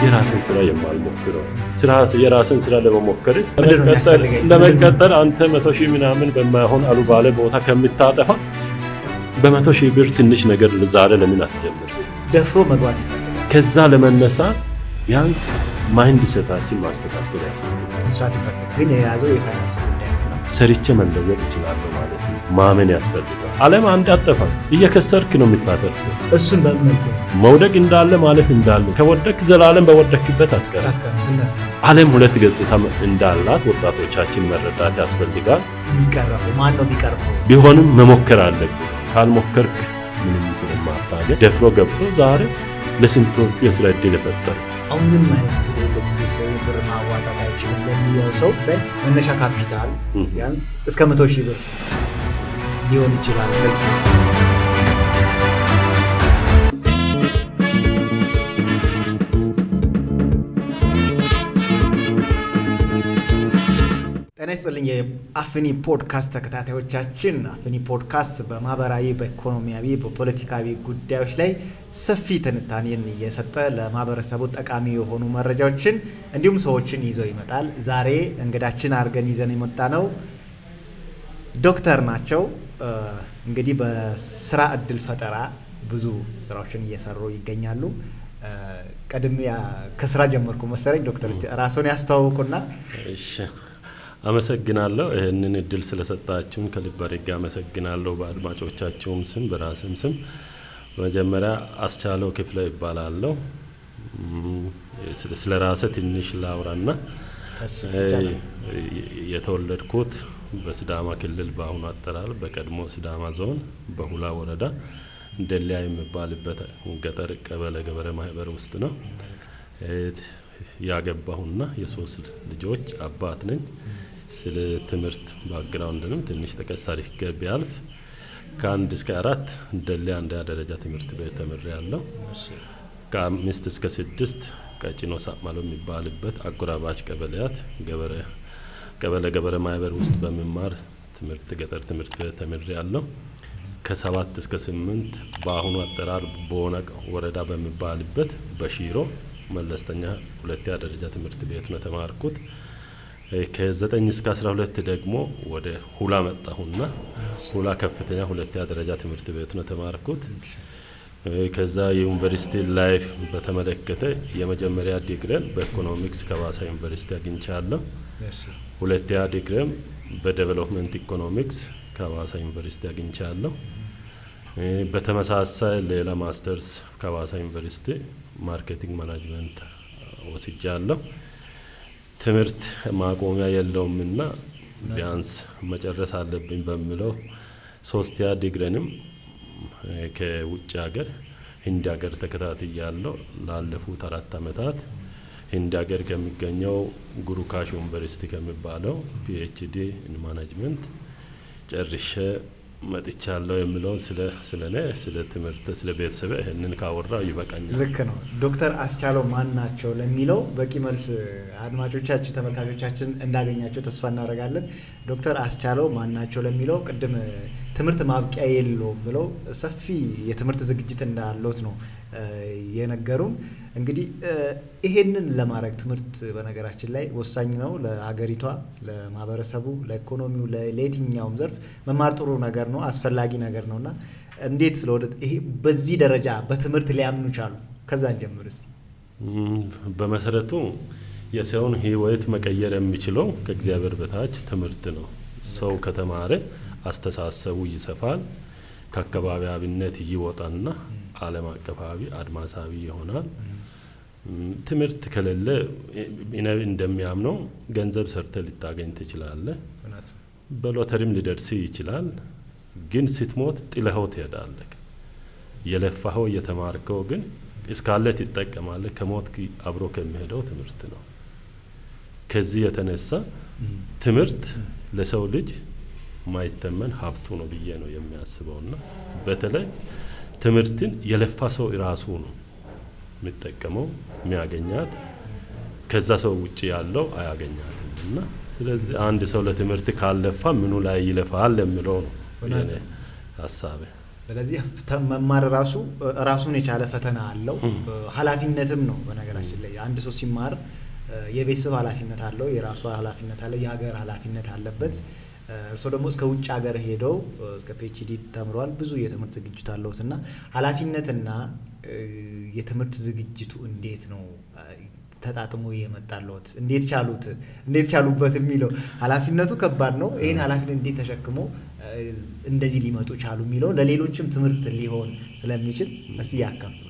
የራስን ስራ የማልሞክረው የራስን ስራ ለመሞከርስ ለመቀጠል አንተ 100,000 ምናምን በማይሆን አሉባለ ቦታ ከምታጠፋ በ100,000 ብር ትንሽ ነገር ዛሬ ለምን አትጀምር? ደፍሮ መግባት ይፈልጋል። ከዛ ለመነሳት ቢያንስ ማይንድ ሴታችን ማስተካከል ያስፈልጋል። መስራት ይፈልጋል። ግን የያዘው የፋይናንስ ጉዳይ ነው። ሰርቼ መለወጥ እችላለሁ ማለት ነው። ማመን ያስፈልጋል። ዓለም አንድ አጠፋ እየከሰርክ ነው የምታተርፈው። እሱን በመልኩ መውደቅ እንዳለ ማለፍ እንዳለ ከወደክ ዘላለም በወደክበት አትቀርም። ዓለም ሁለት ገጽታ እንዳላት ወጣቶቻችን መረዳት ያስፈልጋል። ቢቀርበው ማን ነው ቢቀርበው? ቢሆንም መሞከር አለብን። ካልሞከርክ ምንም ስለማታገኝ ደፍሮ ገብቶ ዛሬ ለስንቶቹ የስራ ዕድል የፈጠረ አሁንም ሰው ብር ማዋጣት አይችልም ለሚለው ሰው መነሻ ካፒታል ቢያንስ እስከ 100,000 ብር ሊሆን ይችላል። ጤና ይስጥልኝ የአፍኒ ፖድካስት ተከታታዮቻችን። አፍኒ ፖድካስት በማህበራዊ፣ በኢኮኖሚያዊ፣ በፖለቲካዊ ጉዳዮች ላይ ሰፊ ትንታኔን እየሰጠ ለማህበረሰቡ ጠቃሚ የሆኑ መረጃዎችን እንዲሁም ሰዎችን ይዞ ይመጣል። ዛሬ እንግዳችን አድርገን ይዘን የመጣ ነው ዶክተር ናቸው። እንግዲህ በስራ እድል ፈጠራ ብዙ ስራዎችን እየሰሩ ይገኛሉ። ቀድሜ ከስራ ጀመርኩ መሰለኝ። ዶክተር እስቲ ራስዎን ያስተዋውቁና። እሺ፣ አመሰግናለሁ። ይህንን እድል ስለሰጣችሁን ከልብ አድርጌ አመሰግናለሁ። በአድማጮቻችሁም ስም በራስም ስም በመጀመሪያ አስቻለው ክፍለ ይባላለሁ። ስለ ራሴ ትንሽ ላውራና የተወለድኩት በሲዳማ ክልል በአሁኑ አጠራር በቀድሞ ሲዳማ ዞን በሁላ ወረዳ ደሊያ የሚባልበት ገጠር ቀበሌ ገበሬ ማህበር ውስጥ ነው ያገባሁና የሶስት ልጆች አባት ነኝ። ስለ ትምህርት ባክግራውንድንም ትንሽ ተቀሳሪ ቢያልፍ ከ1 እስከ 4 ደሊያ አንደኛ ደረጃ ትምህርት ቤት ተምሬያለሁ። ከ5 እስከ 6 ቀጭኖ ሳማሎ የሚባልበት አጎራባች ቀበሌያት ገበሬ ማህበር ውስጥ በመማር ገጠር ትምህርት ቤት ተምሬያለሁ። ከ7 እስከ 8 በአሁኑ አጠራር ቦና ወረዳ በሚባልበት በሺሮ መለስተኛ ሁለተኛ ደረጃ ትምህርት ቤት ነው ተማርኩት። ከ9 እስከ 12 ደግሞ ወደ ሁላ መጣሁና ሁላ ከፍተኛ ሁለተኛ ደረጃ ትምህርት ቤት ነው ተማርኩት። ከዛ የዩኒቨርሲቲ ላይፍ በተመለከተ የመጀመሪያ ዲግሪን በኢኮኖሚክስ ከሐዋሳ ዩኒቨርሲቲ አግኝቻለሁ። ሁለተኛ ዲግሪም በዴቨሎፕመንት ኢኮኖሚክስ ከሐዋሳ ዩኒቨርሲቲ አግኝቻለሁ። በተመሳሳይ ሌላ ማስተርስ ከሐዋሳ ዩኒቨርሲቲ ማርኬቲንግ ማኔጅመንት ወስጃለሁ። ትምህርት ማቆሚያ የለውምና ቢያንስ መጨረስ አለብኝ በሚለው ሶስተኛ ዲግሪንም ከውጭ ሀገር ህንድ ሀገር ተከታትያለሁ። ላለፉት 4 ዓመታት ህንድ ሀገር ከሚገኘው ጉሩካሽ ዩኒቨርሲቲ ከሚባለው ፒኤችዲ ኢን ማኔጅመንት ጨርሼ መጥቻለሁ የሚለው ስለኔ ስለ ትምህርት ስለ ቤተሰብ ይሄንን ካወራው ይበቃኛል። ልክ ነው። ዶክተር አስቻለው ማን ናቸው ለሚለው በቂ መልስ አድማጮቻችን ተመልካቾቻችን እንዳገኛቸው ተስፋ እናደርጋለን። ዶክተር አስቻለው ማን ናቸው ለሚለው ቅድም ትምህርት ማብቂያ የለውም ብለው ሰፊ የትምህርት ዝግጅት እንዳለዎት ነው የነገሩን። እንግዲህ ይሄንን ለማድረግ ትምህርት በነገራችን ላይ ወሳኝ ነው ለሀገሪቷ፣ ለማህበረሰቡ፣ ለኢኮኖሚው፣ ለየትኛውም ዘርፍ መማር ጥሩ ነገር ነው፣ አስፈላጊ ነገር ነውና እንዴት ስለወደ ይሄ በዚህ ደረጃ በትምህርት ሊያምኑ ቻሉ? ከዛ ጀምር እስቲ። በመሰረቱ የሰውን ህይወት መቀየር የሚችለው ከእግዚአብሔር በታች ትምህርት ነው። ሰው ከተማረ አስተሳሰቡ ይሰፋል፣ ከአካባቢያዊነት ይወጣና ዓለም አቀፋዊ አድማሳዊ ይሆናል። ትምህርት ከሌለ እንደሚያምነው ገንዘብ ሰርተ ልታገኝ ትችላለህ፣ በሎተሪም ሊደርስ ይችላል። ግን ስትሞት ጥለኸው ትሄዳለህ። የለፋኸው የተማርከው ግን እስካለ ትጠቀማለህ። ከሞት አብሮ ከሚሄደው ትምህርት ነው። ከዚህ የተነሳ ትምህርት ለሰው ልጅ ማይተመን ሀብቱ ነው ብዬ ነው የሚያስበውና በተለይ ትምህርትን የለፋ ሰው ራሱ ነው የሚጠቀመው የሚያገኛት፣ ከዛ ሰው ውጪ ያለው አያገኛትም። እና ስለዚህ አንድ ሰው ለትምህርት ካለፋ ምኑ ላይ ይለፋል የሚለው ነው ሀሳቤ። ስለዚህ መማር ራሱን የቻለ ፈተና አለው፣ ኃላፊነትም ነው። በነገራችን ላይ አንድ ሰው ሲማር የቤተሰብ ኃላፊነት አለው፣ የራሱ ኃላፊነት አለ፣ የሀገር ኃላፊነት አለበት። እርሶ ደግሞ እስከ ውጭ ሀገር ሄደው እስከ ፒኤችዲ ተምረዋል። ብዙ የትምህርት ዝግጅት አለዎት እና ኃላፊነትና የትምህርት ዝግጅቱ እንዴት ነው ተጣጥሞ የመጣለዎት? እንዴት ቻሉበት የሚለው ኃላፊነቱ ከባድ ነው። ይህን ኃላፊነት እንዴት ተሸክሞ እንደዚህ ሊመጡ ቻሉ የሚለው ለሌሎችም ትምህርት ሊሆን ስለሚችል እስቲ ያካፍሉ።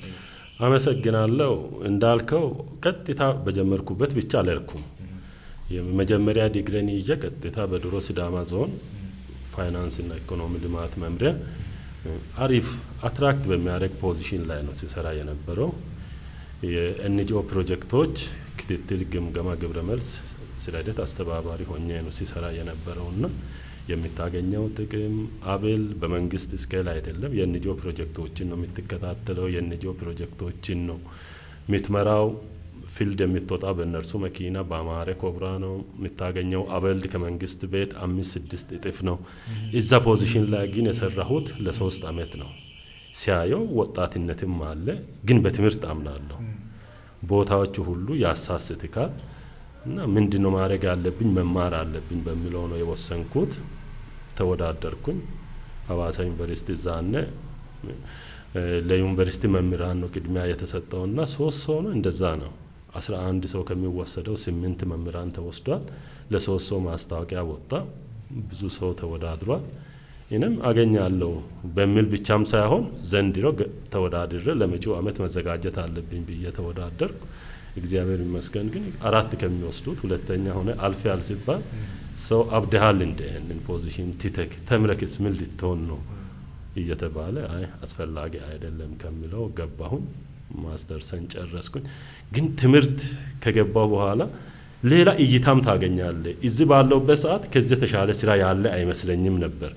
አመሰግናለሁ። እንዳልከው ቀጥታ በጀመርኩበት ብቻ አልሄድኩም። የመጀመሪያ ዲግሪን ይዤ ቀጥታ በድሮ ሲዳማ ዞን ፋይናንስና ኢኮኖሚ ልማት መምሪያ አሪፍ አትራክት በሚያደርግ ፖዚሽን ላይ ነው ሲሰራ የነበረው። የኤንጂኦ ፕሮጀክቶች ክትትል፣ ግምገማ፣ ግብረ መልስ ስለ ሂደት አስተባባሪ ሆኜ ነው ሲሰራ የነበረውና የሚታገኘው ጥቅም አቤል በመንግስት ስኬል አይደለም። የኤንጂኦ ፕሮጀክቶችን ነው የምትከታተለው፣ የኤንጂኦ ፕሮጀክቶችን ነው የምትመራው። ፊልድ የምትወጣ በእነርሱ መኪና በአማረ ኮብራ ነው የምታገኘው። አቤል ከመንግስት ቤት 5-6 እጥፍ ነው። እዛ ፖዚሽን ላይ ግን የሰራሁት ለ3 አመት ነው። ሲያየው ወጣትነትም አለ፣ ግን በትምህርት አምናለሁ። ቦታዎቹ ሁሉ ያሳስትካል እና ምንድነው ማድረግ ያለብኝ መማር አለብኝ በሚለው ነው የወሰንኩት። ተወዳደርኩኝ። ሀዋሳ ዩኒቨርሲቲ ዛነ ለዩኒቨርሲቲ መምህራን ነው ቅድሚያ የተሰጠውና 3 ሰው ነው እንደዛ ነው 11 ሰው ከሚወሰደው 8 መምህራን ተወስዷል። ለ3 ሰው ማስታወቂያ ወጣ። ብዙ ሰው ተወዳድሯል። እኔም አገኛለሁ በሚል ብቻም ሳይሆን ዘንድሮ ተወዳድሬ ለመጪው አመት መዘጋጀት አለብኝ ብዬ ተወዳደርኩ። እግዚአብሔር ይመስገን ግን 4 ከሚወስዱት ሁለተኛ ሆነ። አልፌያል ሲባል ሰው አብደሃል እንደን ፖዚሽን ቲቴክ ተምረክስ ምን ልትሆን ነው እየተባለ አይ አስፈላጊ አይደለም ከሚለው ገባሁኝ። ማስተርሰን ጨረስኩኝ። ግን ትምህርት ከገባው በኋላ ሌላ እይታም ታገኛለ። እዚህ ባለውበት ሰዓት ከዚህ ተሻለ ስራ ያለ አይመስለኝም ነበር።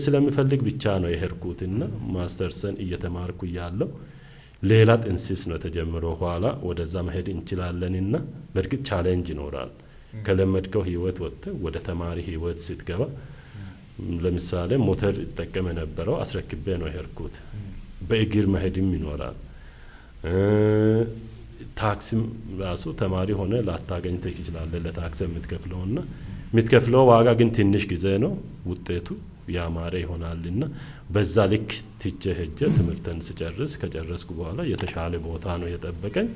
ስለምፈልግ ብቻ ነው የሄድኩትና ማስተርሰን እየተማርኩ ያለው ሌላ ጥንስስ ነው ተጀምሮ ኋላ ወደዛ መሄድ እንችላለንና በርግጥ ቻሌንጅ ይኖራል። ከለመድከው ህይወት ወጥተህ ወደ ተማሪ ህይወት ስትገባ ለምሳሌ ሞተር ይጠቀም የነበረው አስረክቤ ነው የሄድኩት። በእግር መሄድም ይኖራል። ታክሲም ራሱ ተማሪ ሆነ ላታገኝ ትችላለህ ለታክሲ የምትከፍለው ዋጋ ግን ትንሽ ጊዜ ነው፣ ውጤቱ ያማረ ይሆናልና በዛ ልክ ትቼ ሄጄ ትምህርትን ከጨረስኩ በኋላ የተሻለ ቦታ ነው የጠበቀኝ።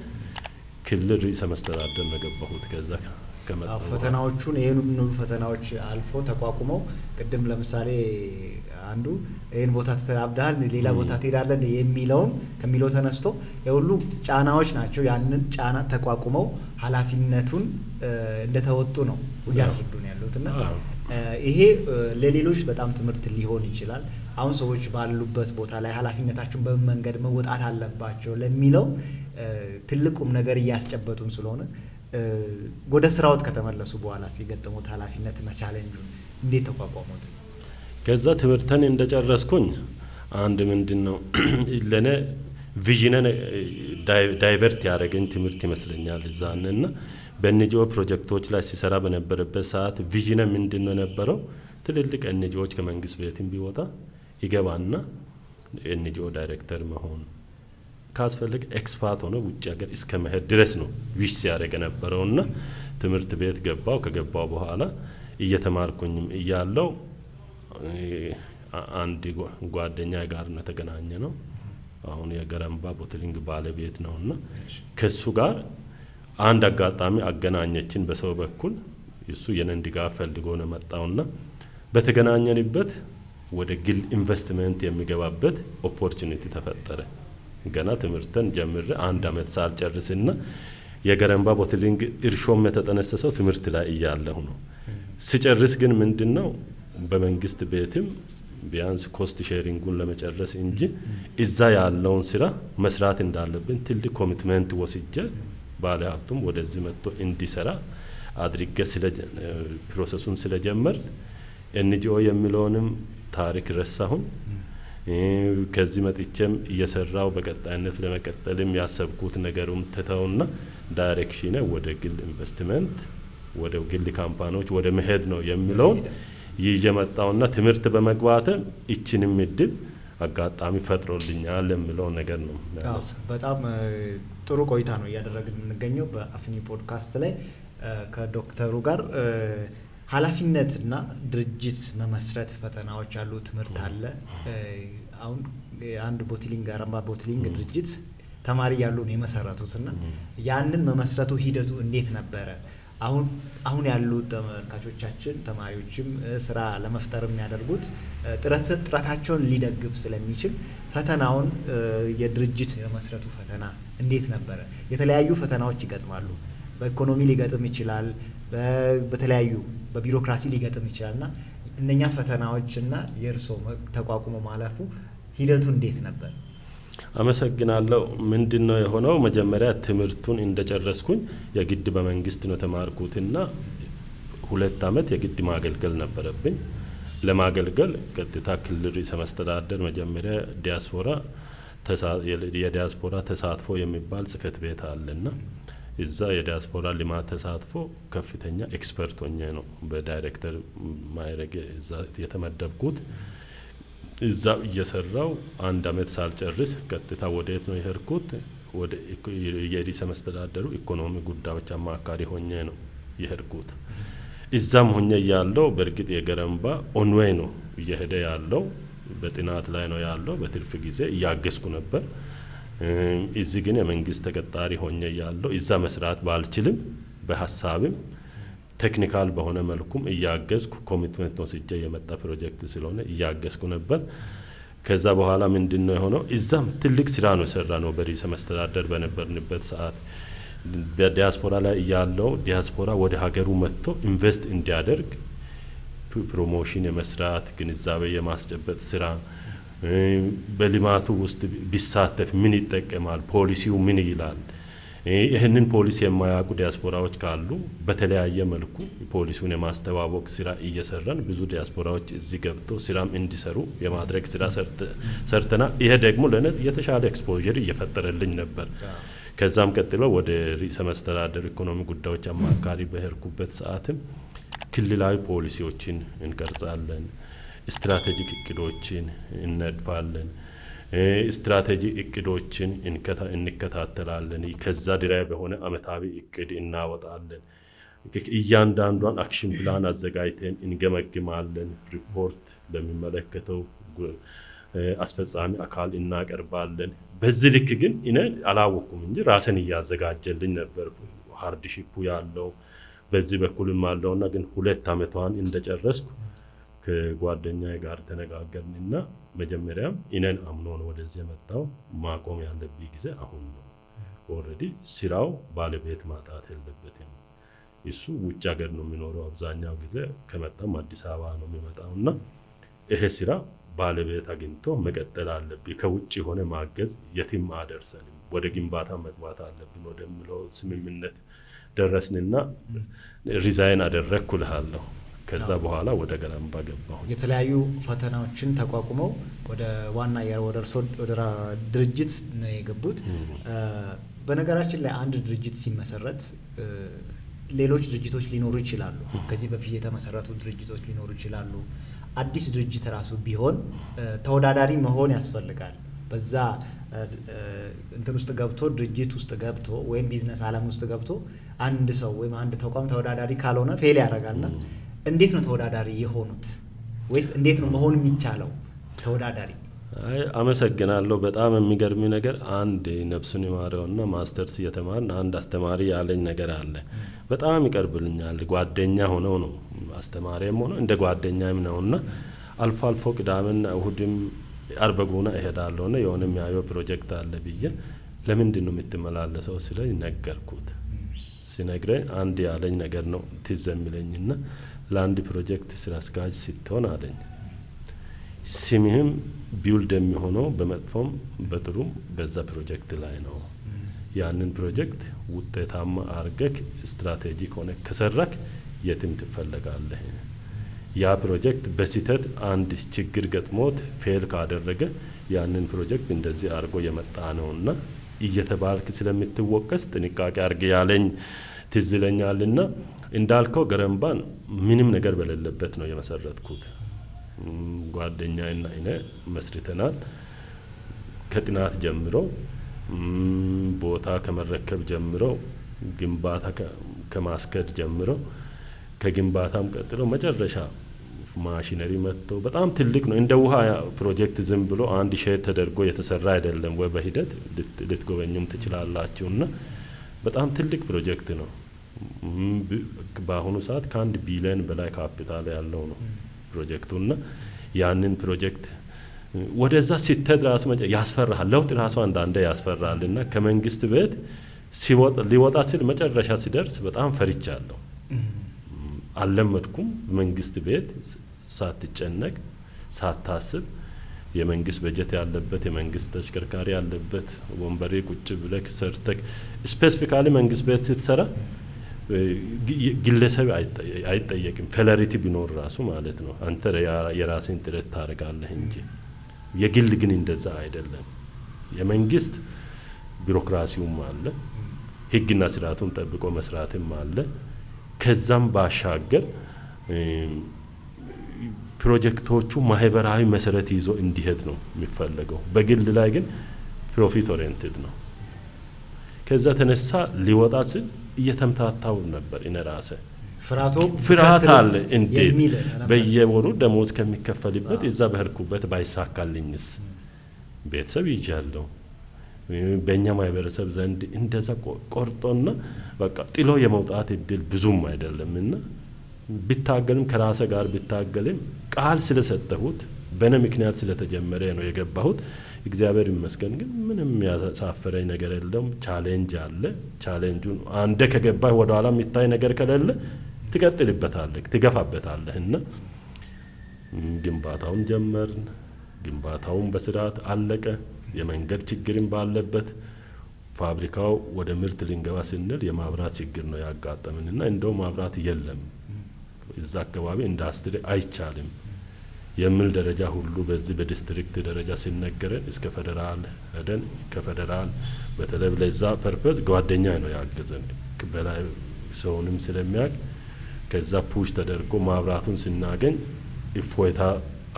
ክልል ርዕሰ መስተዳድር ነው የገባሁት። ከዛ ፈተናዎቹን ይሄን ፈተናዎች አልፎ ተቋቁመው ቅድም ለምሳሌ አንዱ ይሄን ቦታ ተአብዳል ሌላ ቦታ ትሄዳለህ ከሚለው ተነስቶ የሁሉ ጫናዎች ናቸው። ያንን ጫና ተቋቁመው ኃላፊነቱን እንደተወጡ ነው እያስረዱን ያሉትና ይሄ ለሌሎች በጣም ትምህርት ሊሆን ይችላል። አሁን ሰዎች ባሉበት ቦታ ላይ ኃላፊነታቸውን በምን መንገድ መወጣት አለባቸው ለሚለው ትልቁም ነገር እያስጨበጡን ስለሆነ ወደ ስራዎት ከተመለሱ በኋላ ሲገጠሙት ኃላፊነትና ቻሌንጁን እንዴት ተቋቋሙት? ከዛ ትምህርተን እንደጨረስኩኝ አንድ ምንድነው ለኔ ቪዥንን ዳይቨርት ያደረገኝ ትምህርት ይመስለኛል። እዛና በኤንጂኦ ፕሮጀክቶች ላይ ሲሰራ በነበረበት ሰዓት ቪዥን ምንድነው ነበረው? ትልልቅ ኤንጂኦዎች ከመንግስት ቤትም ቢወጣ ይገባና ኤንጂኦ ዳይሬክተር መሆን ካስፈልግ ኤክስፐርት ሆነ ውጭ ሀገር እስከ መሄድ ድረስ ነው ዊሽ ሲያደርግ ነበረውና ትምህርት ቤት ከገባው በኋላ እየተማርኩኝም እያለው አንድ ጓደኛ ጋር ነው ተገናኘ ነው። አሁን የገረምባ ቦትሊንግ ባለቤት ነውና ከሱ ጋር አንድ አጋጣሚ አገናኘችን በሰው በኩል። እሱ የነን ድጋፍ ፈልጎ ነው መጣውና በተገናኘንበት ወደ ግል ኢንቨስትመንት የሚገባበት ኦፖርቹኒቲ ተፈጠረ። ገና ትምህርተን ጀምሬ 1 አመት ሳልጨርስና የገረምባ ቦትሊንግ እርሾም የተጠነሰሰው ትምህርት ላይ እያለሁ ነው። ሲጨርስ ግን ምንድነው በመንግስት ቤትም ቢያንስ ኮስት ሼሪንጉን ለመጨረስ እንጂ እዛ ያለውን ስራ መስራት እንዳለብን ትልቅ ኮሚትመንት ወስጄ ባለ ሀብቱም ወደዚህ መጥቶ እንዲሰራ አድርጌ ፕሮሰሱን ስለጀመር ኤንጂኦ የሚለውንም ታሪክ ረሳሁን። ከዚህ መጥቼም እየሰራው በቀጣይነት ለመቀጠልም ያሰብኩት ነገሩም ተተውና ዳይሬክሽን ወደ ግል ኢንቨስትመንት ወደ ግል ካምፓኒዎች ወደ መሄድ ነው የሚለው ይዤ መጣውና ትምህርት በመግባት እቺንም እድል አጋጣሚ ፈጥሮልኛል የሚለው ነገር ነው። በጣም ጥሩ ቆይታ ነው እያደረግን የምንገኘው በአፍኒ ፖድካስት ላይ ከዶክተሩ ጋር። ኃላፊነትና ድርጅት መመስረት ፈተናዎች አሉ፣ ትምህርት አለ። አሁን አንድ ቦትሊንግ አረምባ ቦትሊንግ ድርጅት ተማሪ ያሉ ነው የመሰረቱትና ያንን መመስረቱ ሂደቱ እንዴት ነበረ? አሁን ያሉት ተመልካቾቻችን ተማሪዎችም ስራ ለመፍጠር የሚያደርጉት ጥረታቸውን ሊደግፍ ስለሚችል ፈተናውን የድርጅት የመስረቱ ፈተና እንዴት ነበረ? የተለያዩ ፈተናዎች ይገጥማሉ። በኢኮኖሚ ሊገጥም ይችላል፣ በተለያዩ በቢሮክራሲ ሊገጥም ይችላልና እነኛ ፈተናዎችና የእርሶ ተቋቁሞ ማለፉ ሂደቱ እንዴት ነበር? አመሰግናለሁ። ምንድነው የሆነው? መጀመሪያ ትምህርቱን እንደጨረስኩኝ የግድ በመንግስት ነው ተማርኩትና 2 አመት የግድ ማገልገል ነበረብኝ። ለማገልገል ቀጥታ ክልል ርዕሰ መስተዳድር መጀመሪያ የዲያስፖራ ተሳትፎ የሚባል ጽህፈት ቤት አለና እዛ የዲያስፖራ ልማት ተሳትፎ ከፍተኛ ኤክስፐርት ሆኜ ነው በዳይሬክተር ማዕረግ እዛ የተመደብኩት። እዛ እየሰራው 1 አመት ሳልጨርስ ቀጥታ ወዴት ነው የሄድኩት? ወደ የርዕሰ መስተዳድሩ ኢኮኖሚ ጉዳዮች አማካሪ ሆኜ ነው የሄድኩት። እዛም ሆኜ ያለው በእርግጥ የገረምባ ኦንዌይ ነው እየሄደ ያለው፣ በጥናት ላይ ነው ያለው። በትርፍ ጊዜ እያገዝኩ ነበር። እዚህ ግን የመንግስት ተቀጣሪ ሆኜ ያለው እዛ መስራት ባልችልም በሀሳብም ቴክኒካል በሆነ መልኩም እያገዝኩ ኮሚትመንት ወስጄ የመጣ ፕሮጀክት ስለሆነ እያገዝኩ ነበር። ከዛ በኋላ ምንድነው የሆነው? እዛም ትልቅ ስራ ነው የሰራ ነው። በርዕሰ መስተዳድር በነበርንበት ሰዓት በዲያስፖራ ላይ ያለው ዲያስፖራ ወደ ሀገሩ መጥቶ ኢንቨስት እንዲያደርግ ፕሮሞሽን የመስራት ግንዛቤ የማስጨበጥ ስራ፣ በልማቱ ውስጥ ቢሳተፍ ምን ይጠቀማል፣ ፖሊሲው ምን ይላል፣ ይህንን ፖሊሲ የማያውቁ ዲያስፖራዎች ካሉ በተለያየ መልኩ ፖሊሲውን የማስተዋወቅ ስራ እየሰራን ብዙ ዲያስፖራዎች እዚህ ገብቶ ስራም እንዲሰሩ የማድረግ ስራ ሰርተና ይሄ ደግሞ ለኔ የተሻለ ኤክስፖዠር እየፈጠረልኝ ነበር። ከዛም ቀጥሎ ወደ ርዕሰ መስተዳድር ኢኮኖሚ ጉዳዮች አማካሪ በሄድኩበት ሰዓትም ክልላዊ ፖሊሲዎችን እንቀርጻለን፣ ስትራቴጂክ እቅዶችን እነድፋለን፣ ስትራቴጂ እቅዶችን እንከታተላለን። ከዛ ድራይ በሆነ አመታዊ እቅድ እናወጣለን። እያንዳንዷን አክሽን ፕላን አዘጋጅተን እንገመግማለን። ሪፖርት ለሚመለከተው አስፈጻሚ አካል እናቀርባለን። በዚህ ልክ ግን እኔ አላወኩም እንጂ ራስን እያዘጋጀልኝ ነበር ሃርድሺፑ ያለው በዚህ በኩልም አለውና ግን 2 አመቷን እንደጨረስኩ ከጓደኛዬ ጋር ተነጋገርንና መጀመሪያም እኔን አምኖ ነው ወደዚህ የመጣው። ማቆም ያለብኝ ጊዜ አሁን ነው። ኦልሬዲ ስራው ባለቤት ማጣት የለበትም። እሱ ውጭ ሀገር ነው የሚኖረው አብዛኛው ጊዜ፣ ከመጣም አዲስ አበባ ነው የሚመጣውና ይሄ ስራ ባለቤት አግኝቶ መቀጠል አለብኝ። ከውጭ ሆነ ማገዝ የትም አደርሰንም፣ ወደ ግንባታ መግባት አለብን ወደሚለው ስምምነት ደረስንና ሪዛይን አደረግኩ እልሃለሁ። ከዛ በኋላ ወደ ገረምባ ገባሁ። የተለያዩ ፈተናዎችን ተቋቁመው ወደ ዋና ወደ ድርጅት ነው የገቡት። በነገራችን ላይ አንድ ድርጅት ሲመሰረት ሌሎች ድርጅቶች ሊኖሩ ይችላሉ። ከዚህ በፊት የተመሰረቱ ድርጅቶች ሊኖሩ ይችላሉ። አዲስ ድርጅት ራሱ ቢሆን ተወዳዳሪ መሆን ያስፈልጋል። በዛ እንትን ውስጥ ገብቶ ድርጅት ውስጥ ገብቶ ወይም ቢዝነስ ዓለም ውስጥ ገብቶ አንድ ሰው ወይም አንድ ተቋም ተወዳዳሪ ካልሆነ ፌል ያደርጋልና እንዴት ነው ተወዳዳሪ የሆኑት? ወይስ እንዴት ነው መሆን የሚቻለው ተወዳዳሪ? አመሰግናለሁ። በጣም የሚገርም ነገር አንድ ነፍሱን ይማረውና ማስተርስ እየተማርን አንድ አስተማሪ ያለኝ ነገር አለ። በጣም ይቀርብልኛል። ጓደኛ ሆነው ነው አስተማሪም ሆኖ እንደ ጓደኛም ነውና አልፎ አልፎ ቅዳሜና እሁድም አርበጉና እሄዳለሁና የሆነ የሚያየው ፕሮጀክት አለ ብዬ ለምንድን ነው የምትመላለሰው ስለኝ ነገርኩት። ሲነግረኝ አንድ ያለኝ ነገር ነው ትዝ የሚለኝና ለአንድ ፕሮጀክት ስራ አስኪያጅ ስትሆን አለኝ ስምህም ቢውልድ የሚሆነው በመጥፎም በጥሩም በዛ ፕሮጀክት ላይ ነው። ያንን ፕሮጀክት ውጤታማ አርገክ ስትራቴጂክ ሆነ ከሰራክ የትም ትፈለጋለህ። ያ ፕሮጀክት በስህተት አንድ ችግር ገጥሞት ፌል ካደረገ ያንን ፕሮጀክት እንደዚህ አርጎ የመጣ ነውና እየተባልክ ስለምትወቀስ ጥንቃቄ አርገ ያለኝ ትዝ ይለኛልና እንዳልከው ገረምባን ምንም ነገር በሌለበት ነው የመሰረትኩት። ጓደኛዬና እኔ መስርተናል። ከጥናት ጀምሮ ቦታ ከመረከብ ጀምሮ ግንባታ ከማስከድ ጀምሮ ከግንባታም ቀጥሎ መጨረሻ ማሽነሪ መጥቶ በጣም ትልቅ ነው። እንደ ውሃ ፕሮጀክት ዝም ብሎ አንድ ሼድ ተደርጎ የተሰራ አይደለም። ወይ በሂደት ልትጎበኙም ትችላላችሁና በጣም ትልቅ ፕሮጀክት ነው። በአሁኑ ሰዓት ከ1 ቢሊዮን በላይ ካፒታል ያለው ነው ፕሮጀክቱና ያንን ፕሮጀክት ወደዛ ሲተድ ራሱ ያስፈራል። ለውጥ ራሱ አንዳንዴ ያስፈራልና ከመንግስት ቤት ሊወጣ ሲል መጨረሻ ሲደርስ በጣም ፈርቻለሁ። አልለመድኩም። መንግስት ቤት ሳትጨነቅ ሳታስብ የመንግስት በጀት ያለበት የመንግስት ተሽከርካሪ ያለበት ወንበሬ ቁጭ ብለህ ሰርተክ ስፔሲፊካሊ መንግስት ቤት ስትሰራ ግለሰብ አይጠየቅም። ፌለሪቲ ቢኖር ራሱ ማለት ነው። አንተ የራስን ጥረት ታደርጋለህ እንጂ የግል ግን እንደዛ አይደለም። የመንግስት ቢሮክራሲውም አለ፣ ህግና ስርዓቱን ጠብቆ መስራትም አለ። ከዛም ባሻገር ፕሮጀክቶቹ ማህበራዊ መሰረት ይዞ እንዲሄድ ነው የሚፈለገው። በግል ላይ ግን ፕሮፊት ኦሪየንትድ ነው። ከዛ ተነሳ ሊወጣ ስል እየተምታታው ነበር። እኔ ራሴ ፍርሃት አለ። እንዴት በየወሩ ደሞዝ ከሚከፈልበት እዛ በህርኩበት ባይሳካልኝስ? ቤተሰብ ይዣለሁ። በእኛ ማህበረሰብ ዘንድ እንደዛ ቆርጦና በቃ ጥሎ የመውጣት እድል ብዙም አይደለምና ቢታገልም ከራሴ ጋር ቢታገልም ቃል ስለሰጠሁት በእኔ ምክንያት ስለተጀመረ ነው የገባሁት። እግዚአብሔር ይመስገን ግን ምንም ያሳፈረኝ ነገር የለም። ቻሌንጅ አለ። ቻሌንጁን አንደ ከገባህ ወደ ኋላ የሚታይ ነገር ከሌለ ትቀጥልበታለህ፣ ትገፋበታለህ እና ግንባታውን ጀመርን። ግንባታውን በስርዓት አለቀ። የመንገድ ችግርም ባለበት ፋብሪካው ወደ ምርት ልንገባ ስንል የማብራት ችግር ነው ያጋጠመንና እንደው ማብራት የለም እዛ አካባቢ ኢንዱስትሪ አይቻልም የሚል ደረጃ ሁሉ በዚህ በዲስትሪክት ደረጃ ሲነገረን እስከ ፌደራል ሄደን ከፌደራል በተለይ ለዛ ፐርፐዝ ጓደኛ ነው ያገዘን በላይ ሰውንም ስለሚያውቅ ከዛ ፑሽ ተደርጎ ማብራቱን ስናገኝ እፎይታ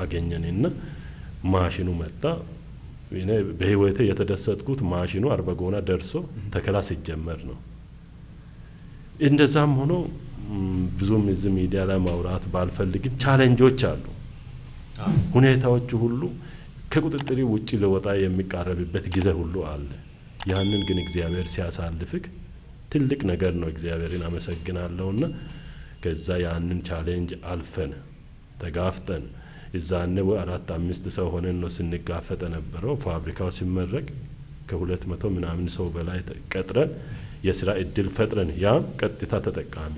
አገኘንና ማሽኑ መጣ። እኔ በህይወቴ የተደሰትኩት ማሽኑ አርበጎና ደርሶ ተከላ ሲጀመር ነው። እንደዛም ሆኖ ብዙም እዚህ ሚዲያ ላይ ማውራት ባልፈልግም ቻሌንጆች አሉ። ሁኔታዎቹ ሁሉ ከቁጥጥር ውጪ ለወጣ የሚቃረብበት ጊዜ ሁሉ አለ። ያንን ግን እግዚአብሔር ሲያሳልፍክ ትልቅ ነገር ነው። እግዚአብሔርን አመሰግናለሁና ከዛ ያንን ቻሌንጅ አልፈን ተጋፍጠን እዛኔ 4-5 ሰው ሆነን ነው ስንጋፈጥ ነበረው። ፋብሪካው ሲመረቅ ከ200 ምናምን ሰው በላይ ቀጥረን የስራ እድል ፈጥረን ያም ቀጥታ ተጠቃሚ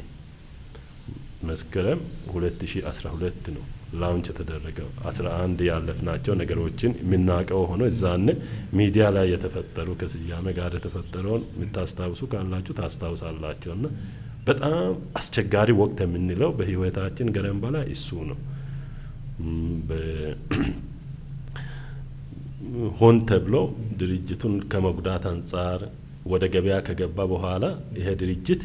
መስከረም 2012 ነው ላውንች የተደረገው። 11 ያለፍናቸው ነገሮችን የምናውቀው ሆኖ እዛኔ ሚዲያ ላይ የተፈጠሩ ከስያሜ ጋር የተፈጠረውን የምታስታውሱ ካላችሁ ታስታውሳላችሁና በጣም አስቸጋሪ ወቅት የምንለው በህይወታችን ገረምባ ላይ እሱ ነው። ሆን ተብሎ ድርጅቱን ከመጉዳት አንጻር ወደ ገበያ ከገባ በኋላ ይሄ ድርጅት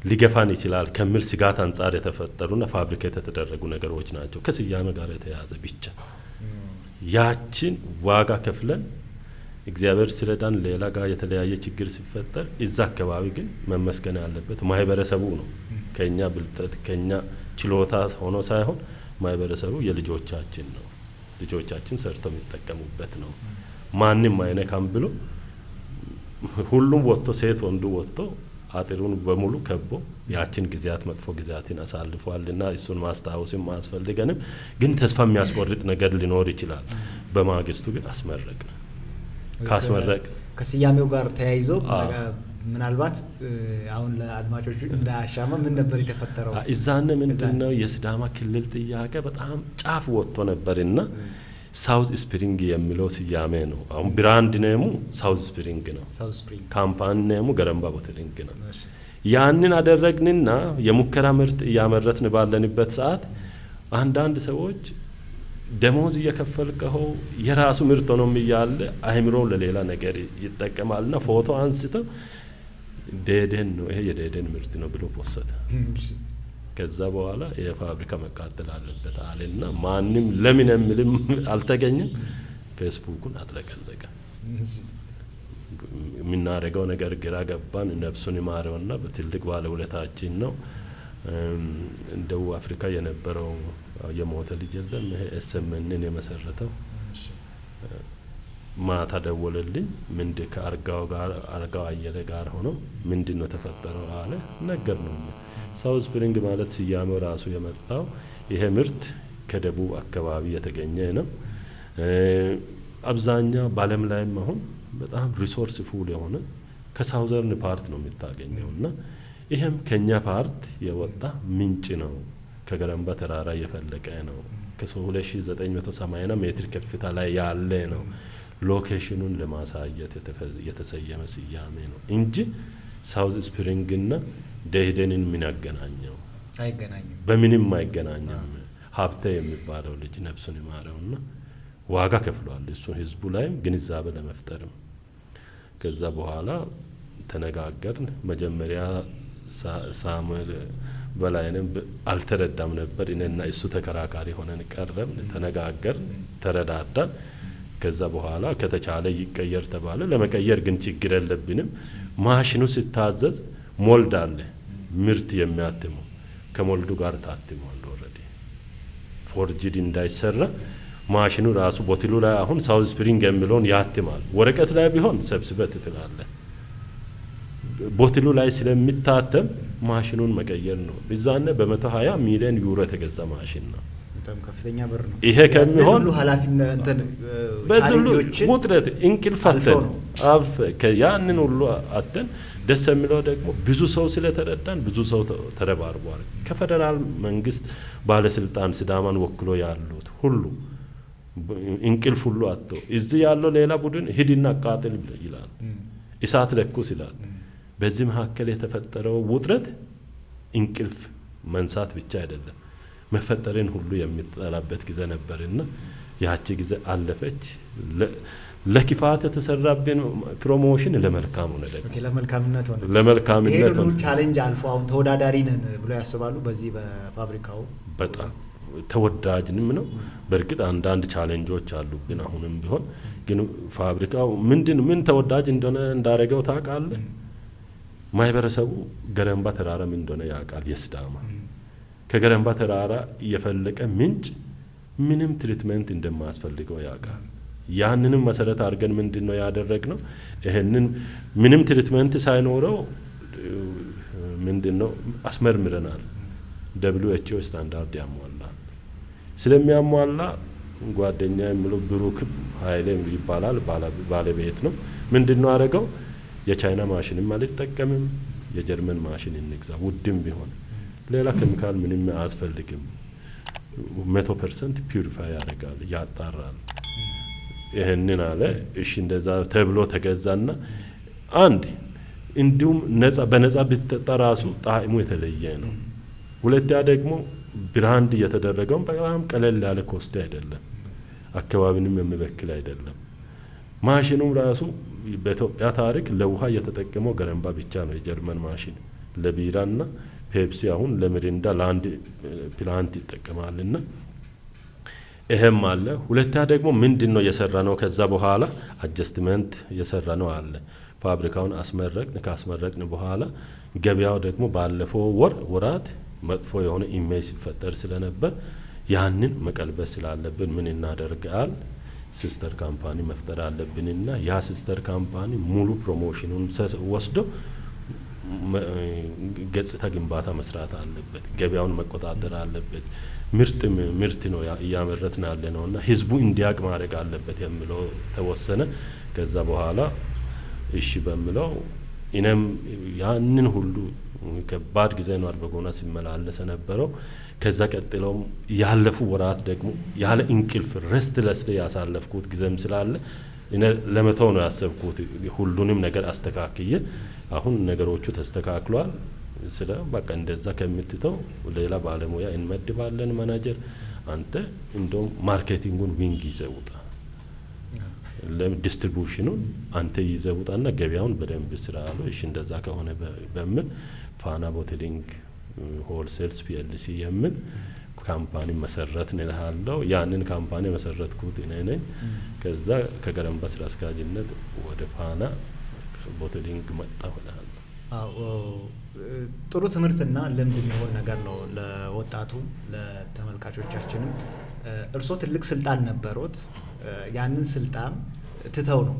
ሊገፋን ይችላል ከሚል ስጋት አንጻር የተፈጠሩና ፋብሪኬት የተደረጉ ነገሮች ናቸው። ከስያሜ ጋር የተያዘ ብቻ ያችን ዋጋ ከፍለን እግዚአብሔር ስለዳን ሌላ ጋር የተለያየ ችግር ሲፈጠር እዛ አካባቢ ግን መመስገን ያለበት ማህበረሰቡ ነው። ከኛ ብልጠት ከኛ ችሎታ ሆኖ ሳይሆን ማህበረሰቡ የልጆቻችን ነው። ልጆቻችን ሰርተው የሚጠቀሙበት ነው። ማንም አይነካም ብሎ ሁሉም ወጥቶ ሴት ወንዱ ወጥቶ አጥሩን በሙሉ ከቦ ያችን ጊዜያት መጥፎ ጊዜያትን አሳልፏልና እሱን ማስታወስም ማስፈልገንም ግን ተስፋ የሚያስቆርጥ ነገር ሊኖር ይችላል። በማግስቱ ግን አስመረቅን። ካስመረቅ ከስያሜው ጋር ተያይዞ ምናልባት አሁን ለአድማጮቹ እንዳያሻማ ምን ነበር የተፈጠረው? እዛነ ምንድነው የሲዳማ ክልል ጥያቄ በጣም ጫፍ ወጥቶ ነበርና ሳውዝ ስፕሪንግ የሚለው ስያሜ ነው። አሁን ብራንድ ኔሙ ሳውዝ ስፕሪንግ ነው። ካምፓኒ ኔሙ ገረምባ ቦትሊንግ ነው። ያንን አደረግንና የሙከራ ምርት እያመረትን ባለንበት ሰዓት አንዳንድ ሰዎች ደሞዝ እየከፈልከው የራሱ ምርት ሆኖም እያለ አይምሮ ለሌላ ነገር ይጠቀማልና ፎቶ አንስተው ደደን ነው ይሄ የደደን ምርት ነው ብሎ ፖስተ። ከዛ በኋላ የፋብሪካ መቃጠል አለበት አለና ማንም ለምን የሚልም አልተገኘም። ፌስቡኩን አጥለቀለቀ። የምናደርገው ነገር ግራ ገባን። ነፍሱን ይማረውና በትልቅ ባለውለታችን ነው። ደቡብ አፍሪካ የነበረው የሞተ ልጅ የለም ይሄ ኤስኤምኤንን የመሰረተው ማታ ደወለልኝ። ምንድን ከአርጋው አየለ ጋር ሆኖ ምንድን ነው ተፈጠረው አለ። ነገር ነው ሳውዝ ስፕሪንግ ማለት ስያሜው ራሱ የመጣው ይሄ ምርት ከደቡብ አካባቢ የተገኘ ነው። አብዛኛው በዓለም ላይም አሁን በጣም ሪሶርስ ፉል የሆነ ከሳውዘርን ፓርት ነው የምታገኘው እና ይሄም ከኛ ፓርት የወጣ ምንጭ ነው። ከገረምባ ተራራ እየፈለቀ ነው። ከ2980 ሜትር ከፍታ ላይ ያለ ነው። ሎኬሽኑን ለማሳየት የተሰየመ ስያሜ ነው እንጂ ሳውዝ ስፕሪንግና ደኢህዴንን ምን ያገናኘው? አይገናኝም፣ በምንም አይገናኝም። ሀብቴ የሚባለው ልጅ ነፍሱን ይማረውና ዋጋ ከፍሏል። እሱ ህዝቡ ላይም ግንዛቤ ለመፍጠርም። ከዛ በኋላ ተነጋገርን። መጀመሪያ ሳሙኤል በላይንም አልተረዳም ነበር። እኔና እሱ ተከራካሪ ሆነን ቀረብን፣ ተነጋገርን፣ ተረዳዳን። ከዛ በኋላ ከተቻለ ይቀየር ተባለ። ለመቀየር ግን ችግር የለብንም። ማሽኑ ሲታዘዝ ሞልድ አለ ምርት የሚያትመው ከሞልዱ ጋር ታትሟል። ኦልሬዲ ፎርጅድ እንዳይሰራ ማሽኑ ራሱ ቦትሉ ላይ አሁን ሳውዝ ስፕሪንግ የሚለውን ያትማል። ወረቀት ላይ ቢሆን ሰብስበት ትላለ። ቦትሉ ላይ ስለሚታተም ማሽኑን መቀየር ነው። እዛነ በ120 ሚሊዮን ዩሮ የተገዛ ማሽን ነው። በጣም ከፍተኛ ብር ነው። ይሄ ከሚሆን ሁሉ ኃላፊነት እንትን በዝሉ ውጥረት እንቅልፍ አተን ያንን ሁሉ አተን ደስ የሚለው ደግሞ ብዙ ሰው ስለተረዳን ብዙ ሰው ተረባርቧል። ከፌደራል መንግስት ባለስልጣን ሲዳማን ወክሎ ያሉት ሁሉ እንቅልፍ ሁሉ አጥቶ እዚህ ያለው ሌላ ቡድን ሂድና አቃጥል ይላል፣ እሳት ለኩስ ይላል። በዚህ መካከል የተፈጠረው ውጥረት እንቅልፍ መንሳት ብቻ አይደለም መፈጠርን ሁሉ የሚጠላበት ጊዜ ነበርና ያቺ ጊዜ አለፈች። ለክፋት የተሰራብን ፕሮሞሽን ለመልካም ሆነ። ለመልካምነት ሆነ። ለመልካምነት ሆነ። ቻሌንጅ አልፎ አሁን ተወዳዳሪ ነን ብሎ ያስባሉ። በዚህ በፋብሪካው በጣም ተወዳጅንም ነው። በእርግጥ አንዳንድ ቻሌንጆች አሉብን አሁንም ቢሆን ግን ፋብሪካው ምን ተወዳጅ እንደሆነ እንዳረገው ታውቃለህ? ማህበረሰቡ ገረምባ ተራራ ምን እንደሆነ ያውቃል። የሲዳማ ከገረምባ ተራራ የፈለቀ ምንጭ ምንም ትሪትመንት እንደማያስፈልገው ያውቃል። ያንንም መሰረት አድርገን ምንድነው ያደረግነው? ይሄንን ምንም ትሪትመንት ሳይኖረው ምንድነው አስመርምረናል። WHO ስታንዳርድ ያሟላል። ስለሚያሟላ ጓደኛ የሚለው ብሩክ ኃይሌ ይባላል፣ ባለቤት ነው። ምንድነው አደረገው? የቻይና ማሽንም አልጠቀምም፣ የጀርመን ማሽን እንግዛ ውድም ቢሆን ሌላ ኬሚካል ምንም አያስፈልግም። 100% ፒዩሪፋይ ያደርጋል፣ ያጣራል። ይሄንን አለ። እሺ እንደዛ ተብሎ ተገዛና አንድ እንዲሁም በነፃ ቢጠጣ ራሱ ጣዕሙ የተለየ ነው። ሁለተኛ ደግሞ ብራንድ እየተደረገው በጣም ቀለል ያለ ኮስት አይደለም፣ አካባቢንም የሚበክል አይደለም። ማሽኑም ራሱ በኢትዮጵያ ታሪክ ለውሃ እየተጠቀመው ገረምባ ብቻ ነው። የጀርመን ማሽን ለቢራና ፔፕሲ አሁን ለሚሪንዳ ለአንድ ፕላንት ይጠቀማልና ይሄም አለ። ሁለተኛ ደግሞ ምንድነው የሰራ ነው? ከዛ በኋላ አጀስትመንት የሰራ ነው አለ። ፋብሪካውን ካስመረቅን በኋላ ገበያው ደግሞ ባለፈው ወራት መጥፎ የሆነ ኢሜጅ ሲፈጠር ስለነበር ያንን መቀልበስ ስላለብን ምን እናደርጋል? ሲስተር ካምፓኒ መፍጠር አለብንና ያ ሲስተር ካምፓኒ ሙሉ ፕሮሞሽኑን ወስዶ ገጽታ ግንባታ መስራት አለበት። ገበያውን መቆጣጠር አለበት። ምርት ነው እያመረትን ያለ ነውና ህዝቡ እንዲያውቅ ማድረግ አለበት የሚለው ተወሰነ። ከዛ በኋላ እሺ በሚለው እኔም ያንን ሁሉ ከባድ ጊዜ ነው አርበጎና ሲመላለስ ነበረው። ከዛ ቀጥሎም ያለፉ ወራት ደግሞ ያለ እንቅልፍ ረስትለስ ያሳለፍኩት ጊዜም ስላለ እኔ ለመተው ነው ያሰብኩት። ሁሉንም ነገር አስተካክዬ አሁን ነገሮቹ ተስተካክሏል። ስለ በቃ እንደዛ ከምትተው ሌላ ባለሙያ እንመድባለን፣ ማናጀር። አንተ እንደውም ማርኬቲንጉን ዊንግ ይዘውጣ፣ ለዲስትሪቢዩሽኑን አንተ ይዘውጣና ገበያውን በደንብ ስራ አለው። እሺ እንደዛ ከሆነ በምን ፋና ቦትሊንግ ሆልሴልስ ፒኤልሲ የሚል ካምፓኒ መሰረትን እልሃለሁ። ያንን ካምፓኒ መሰረትኩት እኔ ነኝ። ከዛ ከገረምባ ስራ አስኪያጅነት ወደ ፋና ቦትሊንግ መጣሁ እልሃለሁ። ጥሩ ትምህርትና ልምድ የሚሆን ነገር ነው ለወጣቱ ለተመልካቾቻችንም። እርሶ ትልቅ ስልጣን ነበሮት። ያንን ስልጣን ትተው ነው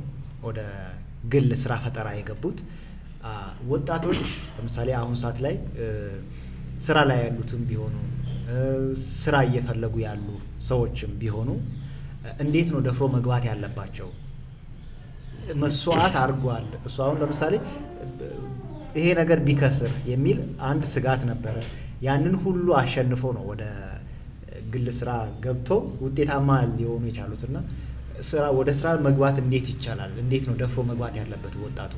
ወደ ግል ስራ ፈጠራ የገቡት። ወጣቶች ለምሳሌ አሁን ሰዓት ላይ ስራ ላይ ያሉትም ቢሆኑ ስራ እየፈለጉ ያሉ ሰዎችም ቢሆኑ እንዴት ነው ደፍሮ መግባት ያለባቸው? መስዋዕት አድርጓል እሱ አሁን ለምሳሌ ይሄ ነገር ቢከስር የሚል አንድ ስጋት ነበረ። ያንን ሁሉ አሸንፎ ነው ወደ ግል ስራ ገብቶ ውጤታማ ሊሆኑ የቻሉትና ወደ ስራ መግባት እንዴት ይቻላል? እንዴት ነው ደፍሮ መግባት ያለበት ወጣቱ?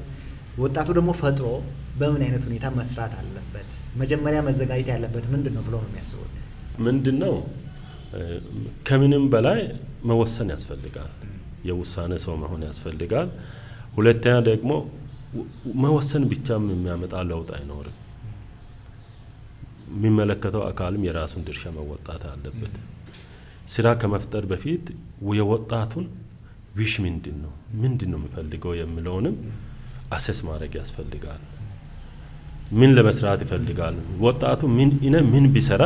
ወጣቱ ደግሞ ፈጥሮ በምን አይነት ሁኔታ መስራት አለበት? መጀመሪያ መዘጋጀት ያለበት ምንድን ነው ብሎ ነው የሚያስቡት? ምንድን ነው ከምንም በላይ መወሰን ያስፈልጋል። የውሳኔ ሰው መሆን ያስፈልጋል። ሁለተኛ ደግሞ መወሰን ብቻም የሚያመጣ ለውጥ አይኖርም። የሚመለከተው አካልም የራሱን ድርሻ መወጣት አለበት። ስራ ከመፍጠር በፊት የወጣቱን ዊሽ ምንድን ነው የሚፈልገው የሚለውንም አሰስ ማድረግ ያስፈልጋል። ምን ለመስራት ይፈልጋል ወጣቱ? ምን ቢሰራ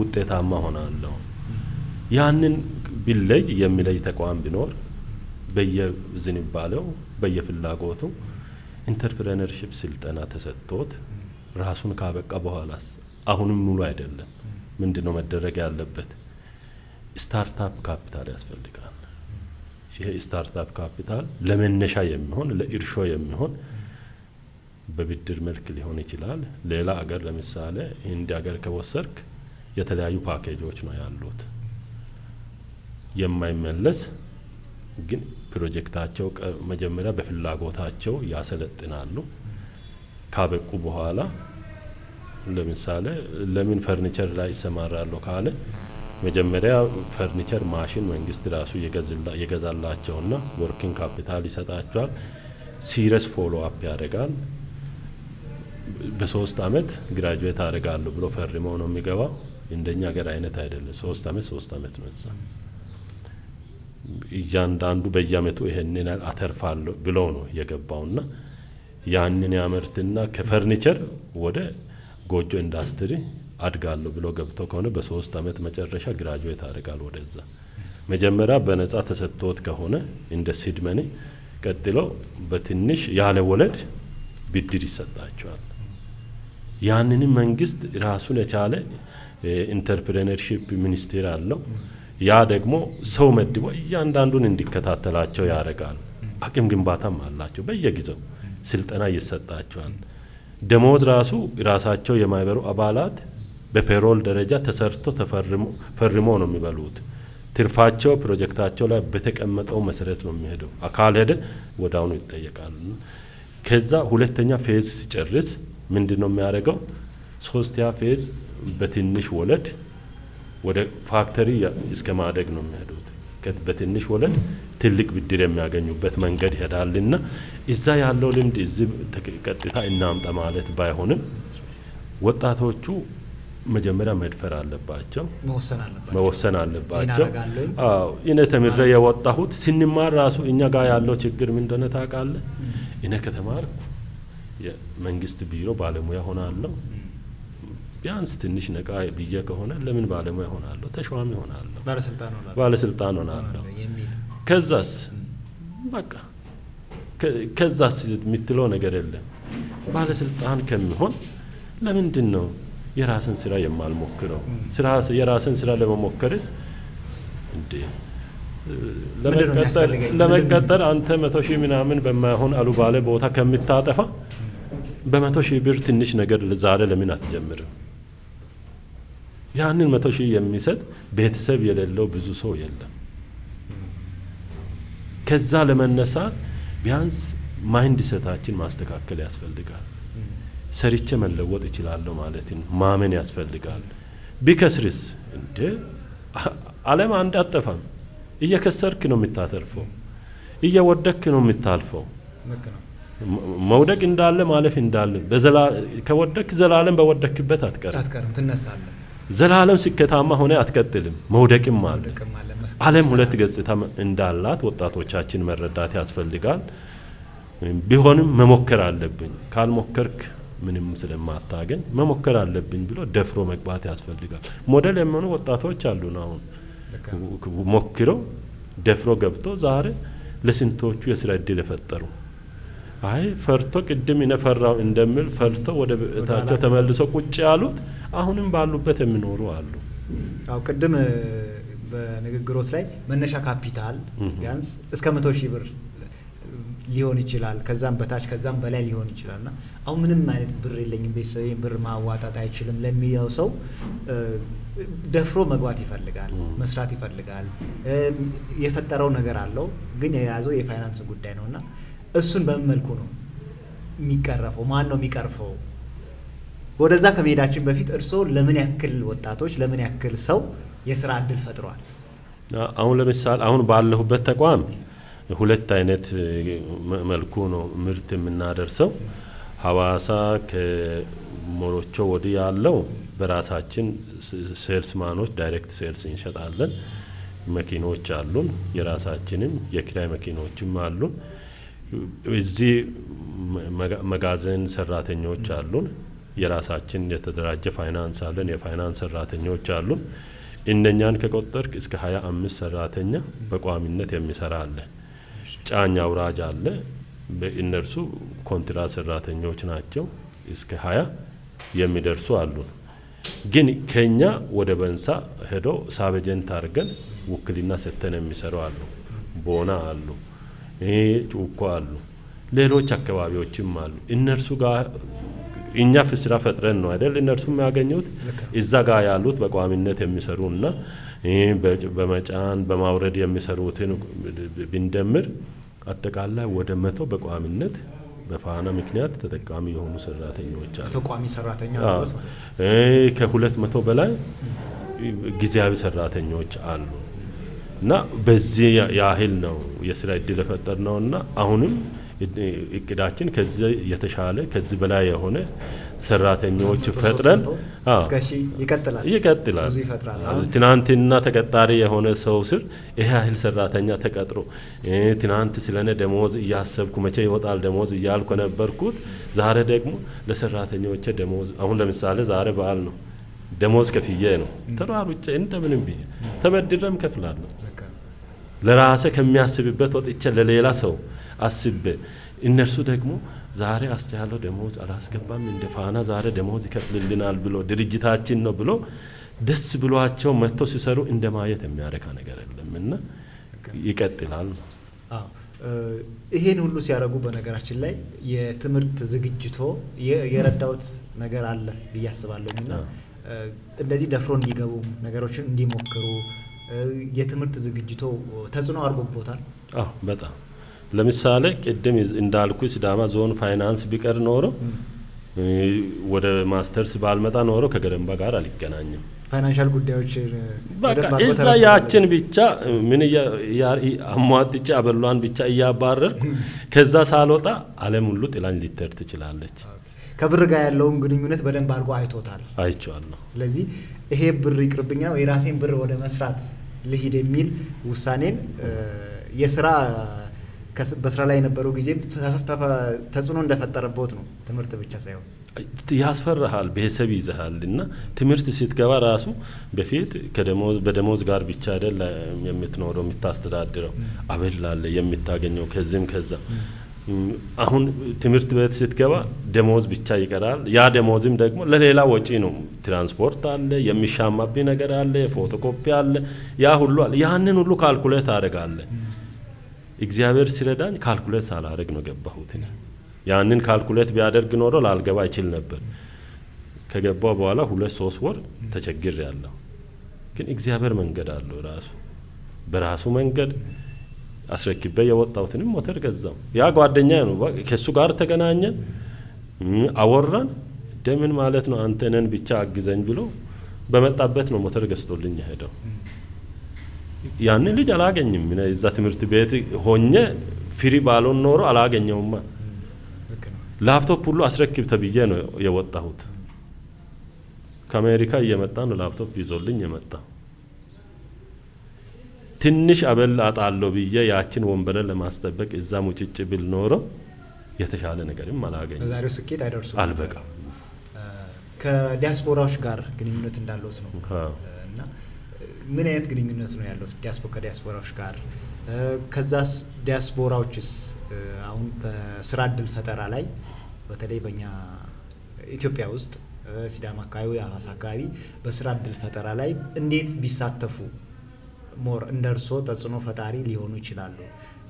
ውጤታማ ሆናለሁ? ያንን ቢለይ የሚለይ ተቋም ቢኖር በየዝንባሌው በየፍላጎቱ ኢንተርፕረነርሺፕ ስልጠና ተሰጥቶት ራሱን ካበቃ በኋላስ አሁንም ሙሉ አይደለም። ምንድነው መደረግ ያለበት? ስታርታፕ ካፒታል ያስፈልጋል። ይሄ ስታርታፕ ካፒታል ለመነሻ የሚሆን ለእርሾ የሚሆን በብድር መልክ ሊሆን ይችላል። ሌላ አገር ለምሳሌ ህንድ አገር ከወሰርክ የተለያዩ ፓኬጆች ነው ያሉት። የማይመለስ ግን ፕሮጀክታቸው መጀመሪያ በፍላጎታቸው ያሰለጥናሉ። ካበቁ በኋላ ለምሳሌ ለምን ፈርኒቸር ላይ ይሰማራሉ ካለ መጀመሪያ ፈርኒቸር ማሽን መንግስት ራሱ የገዛላቸውና ወርኪንግ ካፒታል ይሰጣቸዋል። ሲሪየስ ፎሎ አፕ ያደርጋል። በ3 አመት ግራጁዌት አደርጋለሁ ብሎ ፈርመው ነው የሚገባው። እንደኛ ሀገር አይነት አይደለም። 3 አመት ነው እዛ። እያንዳንዱ በየአመቱ ይሄንን አተርፋለሁ ብሎ ነው የገባውና ያንን ያመርትና ከፈርኒቸር ወደ ጎጆ ኢንዱስትሪ አድጋለሁ ብሎ ገብቶ ከሆነ በ3 አመት መጨረሻ ግራጁዌት አደርጋል ወደዛ። መጀመሪያ በነጻ ተሰጥቶት ከሆነ እንደ ሲድ መኒ፣ ቀጥሎ በትንሽ ያለ ወለድ ብድር ይሰጣቸዋል። ያንንም መንግስት ራሱን የቻለ ኢንተርፕረነርሺፕ ሚኒስቴር አለው። ያ ደግሞ ሰው መድቦ እያንዳንዱን እንዲከታተላቸው ያደርጋል። አቅም ግንባታም አላቸው። በየጊዜው ስልጠና ይሰጣቸዋል። ደሞዝ ራሳቸው የማይበሩ አባላት በፔሮል ደረጃ ተሰርቶ ተፈርሞ ነው የሚበሉት። ትርፋቸው ፕሮጀክታቸው ላይ በተቀመጠው መሰረት ነው የሚሄደው። አካል ሄደ ወዳውኑ ይጠየቃል። ከዛ ሁለተኛ ፌዝ ሲጨርስ ምንድነው የሚያደርገው? 3ኛ ፌዝ በትንሽ ወለድ ወደ ፋክተሪ እስከ ማደግ ነው የሚሄዱት። በትንሽ ወለድ ትልቅ ብድር የሚያገኙበት መንገድ ይሄዳልና እዛ ያለው ልምድ እዚህ ቀጥታ እናምጣ ማለት ባይሆንም ወጣቶቹ መጀመሪያ መድፈር አለባቸው፣ መወሰን አለባቸው። አዎ እኔ ተምሬ የወጣሁት ስንማር ራሱ እኛ ጋር ያለው ችግር ምን እንደሆነ ታውቃለህ? እኔ ከተማርኩ የመንግስት ቢሮ ባለሙያ ሆናለሁ። ቢያንስ ትንሽ ነቃ ብዬ ከሆነ ለምን ባለሙያ ሆናለሁ? ተሿሚ ሆናለሁ፣ ባለስልጣን ሆናለሁ። ከዛስ በቃ ከዛስ የምትለው ነገር የለም። ባለስልጣን ከሚሆን ለምንድን ነው የራስን ስራ የማልሞክረው? የራስን ስራ ለመሞከርስ እንዴ ለመቀጠር አንተ 100,000 ምናምን በማይሆን አሉባለ ቦታ ከምታጠፋ በ100,000 ብር ትንሽ ነገር ዛሬ ለምን አትጀምርም? ያንን 100,000 የሚሰጥ ቤተሰብ የሌለው ብዙ ሰው የለም። ከዛ ለመነሳት ቢያንስ ማይንድ ሴታችን ማስተካከል ያስፈልጋል። ሰርቼ መለወጥ እችላለሁ ማለትን ማመን ያስፈልጋል። ቢከስርስ እንዴ ዓለም አንድ አጠፋም። እየከሰርክ ነው የምታተርፈው፣ እየወደክ ነው የምታልፈው። መውደቅ እንዳለ ማለፍ እንዳለ ከወደክ ዘላለም በወደክበት አትቀርም፣ ትነሳለህ። ዘላለም ስኬታማ ሆነ አትቀጥልም። መውደቅም አለ። ዓለም ሁለት ገጽታ እንዳላት ወጣቶቻችን መረዳት ያስፈልጋል። ቢሆንም መሞከር አለብኝ፣ ካልሞከርክ ምንም ስለማታገኝ መሞከር አለብኝ ብሎ ደፍሮ መግባት ያስፈልጋል። ሞዴል የሚሆኑ ወጣቶች አሉን። አሁን ሞክረው ደፍሮ ገብቶ ዛሬ ለስንቶቹ የስራ እድል የፈጠሩ። አይ ፈርቶ ቅድም ይነፈራው እንደሚል ፈርቶ ወደ ቤታቸው ተመልሶ ቁጭ ያሉት አሁንም ባሉበት የሚኖሩ አሉ። አው ቅድም በንግግሮች ላይ መነሻ ካፒታል ቢያንስ እስከ 100,000 ብር ሊሆን ይችላል፣ ከዛም በታች ከዛም በላይ ሊሆን ይችላልና አሁን ምንም አይነት ብር የለኝም ቤተሰቤን ብር ማዋጣት አይችልም ለሚለው ሰው ደፍሮ መግባት ይፈልጋል፣ መስራት ይፈልጋል። የፈጠረው ነገር አለው ግን የያዘው የፋይናንስ ጉዳይ ነውና እሱን በምን መልኩ ነው የሚቀረፈው? ማን ነው የሚቀርፈው? ወደዛ ከመሄዳችን በፊት እርስዎ ለምን ያክል ወጣቶች ለምን ያክል ሰው የስራ እድል ፈጥረዋል? አሁን ለምሳሌ አሁን ባለሁበት ተቋም ሁለት አይነት መልኩ ነው ምርት የምናደርሰው። ሐዋሳ ከሞሮቾ ወዲህ ያለው በራሳችን ሴልስማኖች ዳይሬክት ሴልስ እንሸጣለን። መኪኖች አሉን፣ የራሳችንም የኪራይ መኪኖችም አሉን። እዚህ መጋዘን ሰራተኞች አሉን፣ የራሳችን የተደራጀ ፋይናንስ አለን፣ የፋይናንስ ሰራተኞች አሉን። እነኛን ከቆጠርክ እስከ 25 ሰራተኛ በቋሚነት የሚሰራ አለ። ጫኝ አውራጅ አለ፣ እነርሱ ኮንትራት ሰራተኞች ናቸው። እስከ 20 የሚደርሱ አሉን። ግን ከኛ ወደ በንሳ ሄዶ ሳበጀንት አድርገን ውክልና ሰተን የሚሰሩ አሉ። ቦና አሉ፣ ጩኮ አሉ፣ ሌሎች አካባቢዎችም አሉ። እነርሱ ጋር እኛ ስራ ፈጥረን ነው አይደል እነርሱ የሚያገኙት። እዛ ጋር ያሉት በቋሚነት የሚሰሩና በመጫን በማውረድ የሚሰሩትን ብንደምር አጠቃላይ ወደ 100 በቋሚነት በፋና ምክንያት ተጠቃሚ የሆኑ ሰራተኞች አሉ። ተቋሚ ሰራተኛ ከ200 በላይ ጊዜያዊ ሰራተኞች አሉ። እና በዚህ ያህል ነው የስራ እድል የፈጠር ነውና አሁንም እቅዳችን ከዚህ የተሻለ ከዚህ በላይ የሆነ ሰራተኞች ፈጥረን ይቀጥላል። ትናንትና ተቀጣሪ የሆነ ሰው ስር ይሄ ያህል ሰራተኛ ተቀጥሮ ትናንት ስለኔ ደሞዝ እያሰብኩ መቼ ይወጣል ደሞዝ እያልኩ ነበርኩት። ዛሬ ደግሞ ለሰራተኞች ደሞዝ አሁን ለምሳሌ ዛሬ በዓል ነው፣ ደሞዝ ከፍዬ ነው ተሯሩጬ እንደምንም ብዬ ተበድረም ከፍላለሁ። ለራሴ ከሚያስብበት ወጥቼ ለሌላ ሰው አስቤ እነርሱ ደግሞ ዛሬ አስቻለው ደሞዝ አላስገባም እንደ ፋና ዛሬ ደሞዝ ይከፍልልናል ብሎ ድርጅታችን ነው ብሎ ደስ ብሏቸው መጥቶ ሲሰሩ እንደማየት የሚያረካ ነገር የለምና ይቀጥላል። ይሄን ሁሉ ሲያደርጉ በነገራችን ላይ የትምህርት ዝግጅቶ የረዳውት ነገር አለ ብዬ አስባለሁና እንደዚህ ደፍሮ እንዲገቡ ነገሮችን እንዲሞክሩ የትምህርት ዝግጅቶ ተጽዕኖ አድርጎቦታል? አዎ በጣም ለምሳሌ ቅድም እንዳልኩ ሲዳማ ዞን ፋይናንስ ቢቀር ኖሮ ወደ ማስተርስ ባልመጣ ኖሮ ከገደምባ ጋር አልገናኝም። ፋይናንሻል ጉዳዮች በቃ እዛ ያችን ብቻ ምን አሟጥጬ አበሏን ብቻ እያባረርኩ ከዛ ሳልወጣ ዓለም ሁሉ ጥላኝ ሊተር ትችላለች። ከብር ጋር ያለውን ግንኙነት በደንብ አድርጎ አይቶታል። አይቼዋለሁ። ስለዚህ ይሄ ብር ይቅርብኛ ነው የራሴን ብር ወደ መስራት ልሂድ የሚል ውሳኔን የስራ በስራ ላይ የነበረው ጊዜ ተጽዕኖ እንደፈጠረበት ነው። ትምህርት ብቻ ሳይሆን ያስፈራሃል፣ ቤተሰብ ይዘሃል እና ትምህርት ስትገባ ራሱ በፊት በደሞዝ ጋር ብቻ አይደል የምትኖረው የምታስተዳድረው፣ አበላለ የምታገኘው ከዚህም ከዛ። አሁን ትምህርት ቤት ስትገባ ደሞዝ ብቻ ይቀራል። ያ ደሞዝም ደግሞ ለሌላ ወጪ ነው። ትራንስፖርት አለ፣ የሚሻማብኝ ነገር አለ፣ ፎቶኮፒ አለ፣ ያ ሁሉ አለ። ያንን ሁሉ ካልኩሌት አደርጋለ። እግዚአብሔር ሲረዳኝ ካልኩሌት ሳላደርግ ነው ገባሁት። ያንን ካልኩሌት ቢያደርግ ኖሮ ላልገባ ይችል ነበር። ከገባው በኋላ 2-3 ወር ተቸግሬያለሁ። ግን እግዚአብሔር መንገድ አለው ራሱ በራሱ መንገድ አስረክቤ የወጣሁትንም ሞተር ገዛው። ያ ጓደኛዬ ነው። ከሱ ጋር ተገናኘን፣ አወራን። ደምን ማለት ነው አንተ ነን ብቻ አግዘኝ ብሎ በመጣበት ነው ሞተር ገዝቶልኝ ሄደው። ያንን ልጅ አላገኝም። እዛ ትምህርት ቤት ሆኜ ፍሪ ባሎን ኖሮ አላገኘውማ። ላፕቶፕ ሁሉ አስረክብ ተብዬ ነው የወጣሁት። ከአሜሪካ እየመጣ ነው ላፕቶፕ ይዞልኝ የመጣ። ትንሽ አበል አጣለሁ ብዬ ያችን ወንበርን ለማስጠበቅ እዛ ሙጭጭ ብል ኖሮ የተሻለ ነገርም አላገኝ። በዛሬው ስኬት አይደርሱም። አልበቃም። ከዲያስፖራዎች ጋር ግንኙነት እንዳለዎት ነው እና ምን አይነት ግንኙነት ነው ያለው ከዲያስፖራዎች ጋር? ከዛስ ዲያስፖራዎችስ አሁን በስራ እድል ፈጠራ ላይ በተለይ በእኛ ኢትዮጵያ ውስጥ ሲዳማ አካባቢ፣ ሀዋሳ አካባቢ በስራ እድል ፈጠራ ላይ እንዴት ቢሳተፉ ሞር እንደ እርስዎ ተጽዕኖ ፈጣሪ ሊሆኑ ይችላሉ?